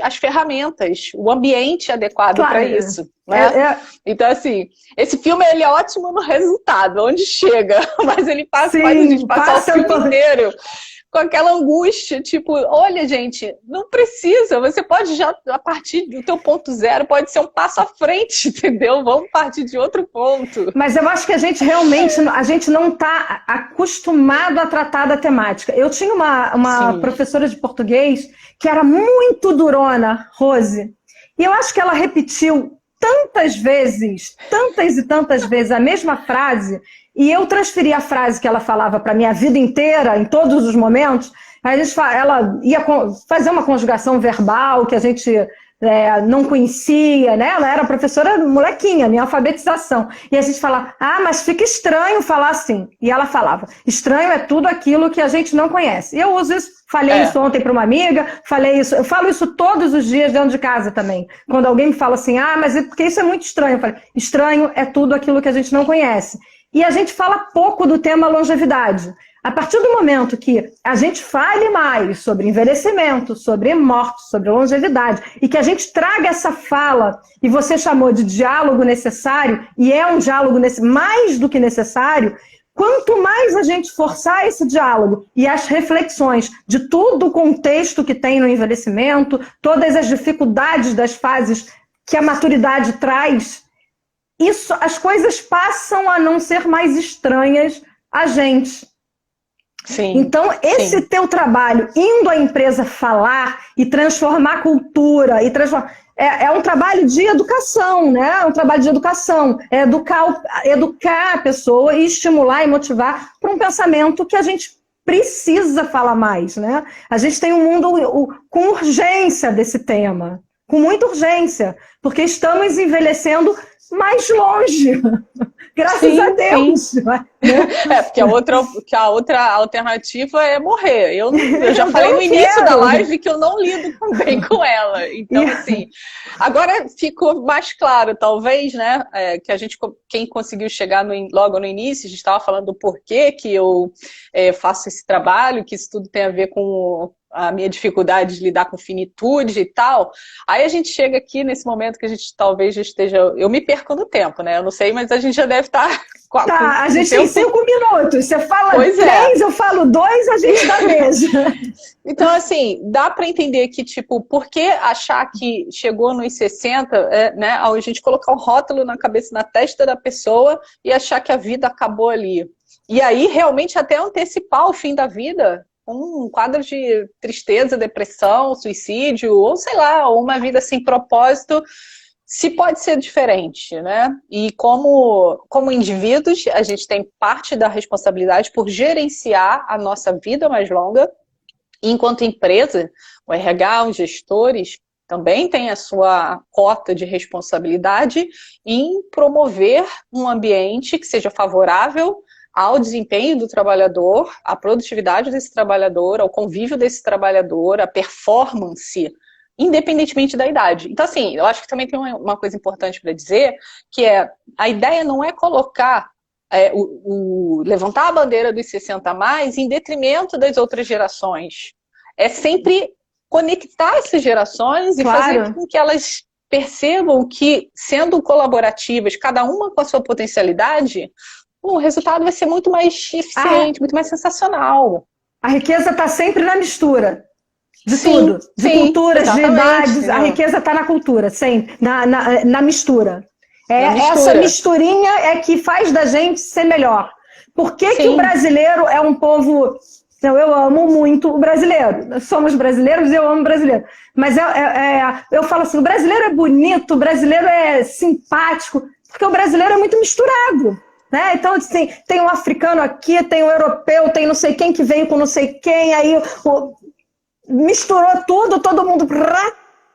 Speaker 2: as ferramentas, o ambiente adequado para isso. Né? Então, assim, esse filme ele é ótimo no resultado, onde chega, mas ele faz a gente passar o filme inteiro com aquela angústia, tipo, olha, gente, não precisa, você pode já, a partir do teu ponto zero, pode ser um passo à frente, entendeu? Vamos partir de outro ponto.
Speaker 3: Mas eu acho que a gente realmente, a gente não está acostumado a tratar da temática. Eu tinha uma professora de português que era muito durona, Rose, e eu acho que ela repetiu tantas e tantas vezes a mesma frase, e eu transferi a frase que ela falava para mim a vida inteira, em todos os momentos. Ela ia fazer uma conjugação verbal que a gente não conhecia, né? Ela era professora molequinha, em alfabetização. E a gente falava, mas fica estranho falar assim. E ela falava, estranho é tudo aquilo que a gente não conhece. E eu uso isso, falei isso ontem para uma amiga, eu falo isso todos os dias dentro de casa também. Quando alguém me fala assim, mas porque isso é muito estranho. Eu falo, estranho é tudo aquilo que a gente não conhece. E a gente fala pouco do tema longevidade. A partir do momento que a gente fale mais sobre envelhecimento, sobre morte, sobre longevidade, e que a gente traga essa fala, e você chamou de diálogo necessário, e é um diálogo mais do que necessário, quanto mais a gente forçar esse diálogo e as reflexões de todo o contexto que tem no envelhecimento, todas as dificuldades das fases que a maturidade traz, as coisas passam a não ser mais estranhas a gente.
Speaker 2: Sim,
Speaker 3: então, esse teu trabalho, indo à empresa falar e transformar a cultura, é um trabalho de educação, né? É um trabalho de educação, é educar a pessoa e estimular e motivar para um pensamento que a gente precisa falar mais, né? A gente tem um mundo com urgência desse tema, com muita urgência, porque estamos envelhecendo mais longe. Graças a Deus.
Speaker 2: Porque a outra alternativa é morrer. Eu já falei no início da live que eu não lido bem com ela. Então, assim, agora ficou mais claro, talvez, né? Que quem conseguiu chegar logo no início, a gente estava falando do porquê que eu faço esse trabalho, que isso tudo tem a ver com a minha dificuldade de lidar com finitude e tal. Aí a gente chega aqui nesse momento que a gente talvez já esteja... Eu me perco no tempo, né? Eu não sei, mas a gente já deve estar...
Speaker 3: a gente tem 5 minutos. Você fala 3, eu falo 2, a gente dá mesmo.
Speaker 2: Então, assim, dá para entender que, tipo, por que achar que chegou nos 60, né? A gente colocar um rótulo na cabeça, na testa da pessoa e achar que a vida acabou ali. E aí, realmente, até antecipar o fim da vida... um quadro de tristeza, depressão, suicídio, ou sei lá, uma vida sem propósito, se pode ser diferente, né? E como indivíduos, a gente tem parte da responsabilidade por gerenciar a nossa vida mais longa, e enquanto empresa, o RH, os gestores, também tem a sua cota de responsabilidade em promover um ambiente que seja favorável ao desempenho do trabalhador, à produtividade desse trabalhador, ao convívio desse trabalhador, à performance, independentemente da idade. Então, assim, eu acho que também tem uma coisa importante para dizer, que a ideia não é colocar, levantar a bandeira dos 60 a mais em detrimento das outras gerações. É sempre conectar essas gerações e fazer com que elas percebam que, sendo colaborativas, cada uma com a sua potencialidade, o resultado vai ser muito mais eficiente, muito mais sensacional.
Speaker 3: A riqueza está sempre na mistura de tudo. De culturas, de idades. A riqueza está na cultura, sempre. Na mistura. Essa misturinha é que faz da gente ser melhor. Por que o brasileiro é um povo... Eu amo muito o brasileiro. Somos brasileiros e eu amo o brasileiro. Mas eu falo assim, o brasileiro é bonito, o brasileiro é simpático, porque o brasileiro é muito misturado. Né? Então, assim, tem um africano aqui, tem um europeu, tem não sei quem que veio com não sei quem, aí misturou tudo, todo mundo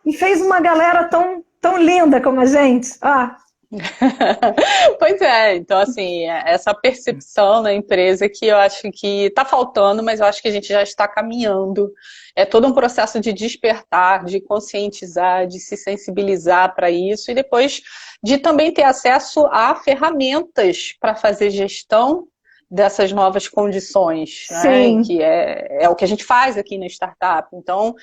Speaker 3: e fez uma galera tão linda como a gente.
Speaker 2: Pois é, então assim, essa percepção na empresa que eu acho que está faltando, mas eu acho que a gente já está caminhando. É todo um processo de despertar, de conscientizar, de se sensibilizar para isso e depois de também ter acesso a ferramentas para fazer gestão dessas novas condições, né? Que é o que a gente faz aqui na startup. Então,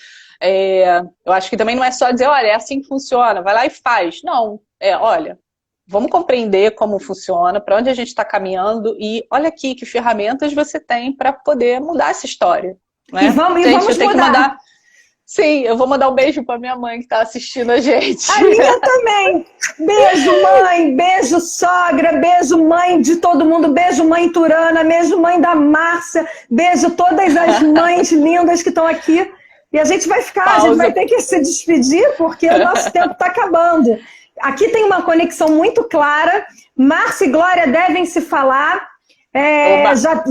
Speaker 2: eu acho que também não é só dizer, olha, é assim que funciona, vai lá e faz. Não, olha, vamos compreender como funciona, para onde a gente está caminhando e olha aqui que ferramentas você tem para poder mudar essa história. Né?
Speaker 3: E vamos mudar.
Speaker 2: Sim, eu vou mandar um beijo para minha mãe que está assistindo a gente.
Speaker 3: A minha também. Beijo, mãe. Beijo, sogra. Beijo, mãe de todo mundo. Beijo, mãe Turana. Beijo, mãe da Márcia. Beijo todas as mães lindas que estão aqui. E a gente vai ficar, a gente vai ter que se despedir porque o nosso tempo está acabando. Aqui tem uma conexão muito clara. Márcia e Glória devem se falar.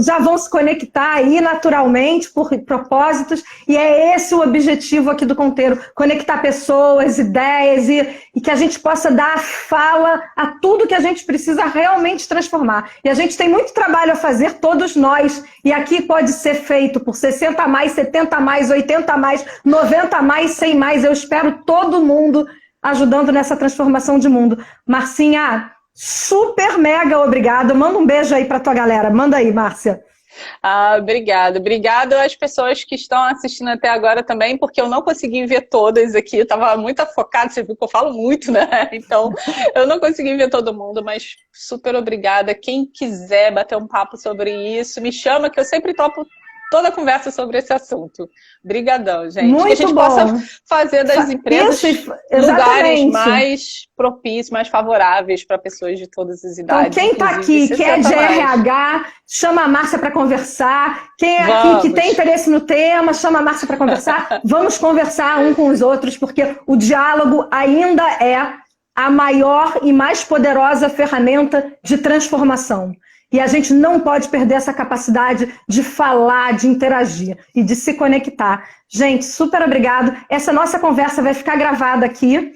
Speaker 3: Já vão se conectar aí naturalmente por propósitos, e é esse o objetivo aqui do Conteiro, conectar pessoas, ideias e que a gente possa dar fala a tudo que a gente precisa realmente transformar. E a gente tem muito trabalho a fazer, todos nós, e aqui pode ser feito por 60 a mais, 70 a mais, 80 a mais, 90 a mais, 100 mais. Eu espero todo mundo ajudando nessa transformação de mundo. Marcinha, super mega obrigada. Manda um beijo aí pra tua galera. Manda aí, Márcia.
Speaker 2: Obrigada. Obrigada às pessoas que estão assistindo até agora também, porque eu não consegui ver todas aqui. Eu estava muito focada, você viu que eu falo muito, né? Então, eu não consegui ver todo mundo, mas super obrigada. Quem quiser bater um papo sobre isso, me chama, que eu sempre topo toda a conversa sobre esse assunto. Obrigadão, gente.
Speaker 3: Muito
Speaker 2: que a gente
Speaker 3: bom.
Speaker 2: Possa fazer das empresas lugares mais propícios, mais favoráveis para pessoas de todas as idades.
Speaker 3: Então, quem está aqui, que é de RH, chama a Márcia para conversar. Quem é aqui que tem interesse no tema, chama a Márcia para conversar. Vamos conversar um com os outros, porque o diálogo ainda é a maior e mais poderosa ferramenta de transformação. E a gente não pode perder essa capacidade de falar, de interagir e de se conectar. Gente, super obrigado. Essa nossa conversa vai ficar gravada aqui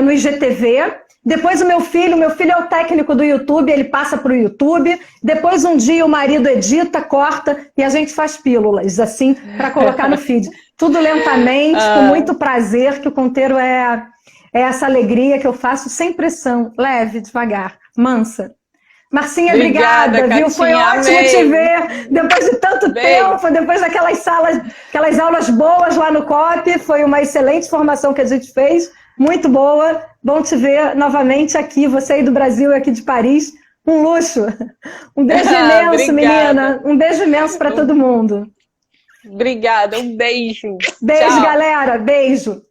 Speaker 3: no IGTV. Depois o meu filho é o técnico do YouTube, ele passa para o YouTube. Depois um dia o marido edita, corta e a gente faz pílulas, assim, para colocar no feed. Tudo lentamente, com muito prazer, que o Conteiro é essa alegria que eu faço sem pressão, leve, devagar, mansa. Marcinha, obrigada, viu? Foi ótimo te ver, depois de tanto tempo, depois daquelas aquelas aulas boas lá no COP, foi uma excelente formação que a gente fez, muito boa, bom te ver novamente aqui, você aí do Brasil e aqui de Paris, um luxo. Um beijo imenso, menina, um beijo imenso para todo mundo.
Speaker 2: Obrigada, um beijo.
Speaker 3: Beijo,
Speaker 2: Tchau.
Speaker 3: galera, beijo.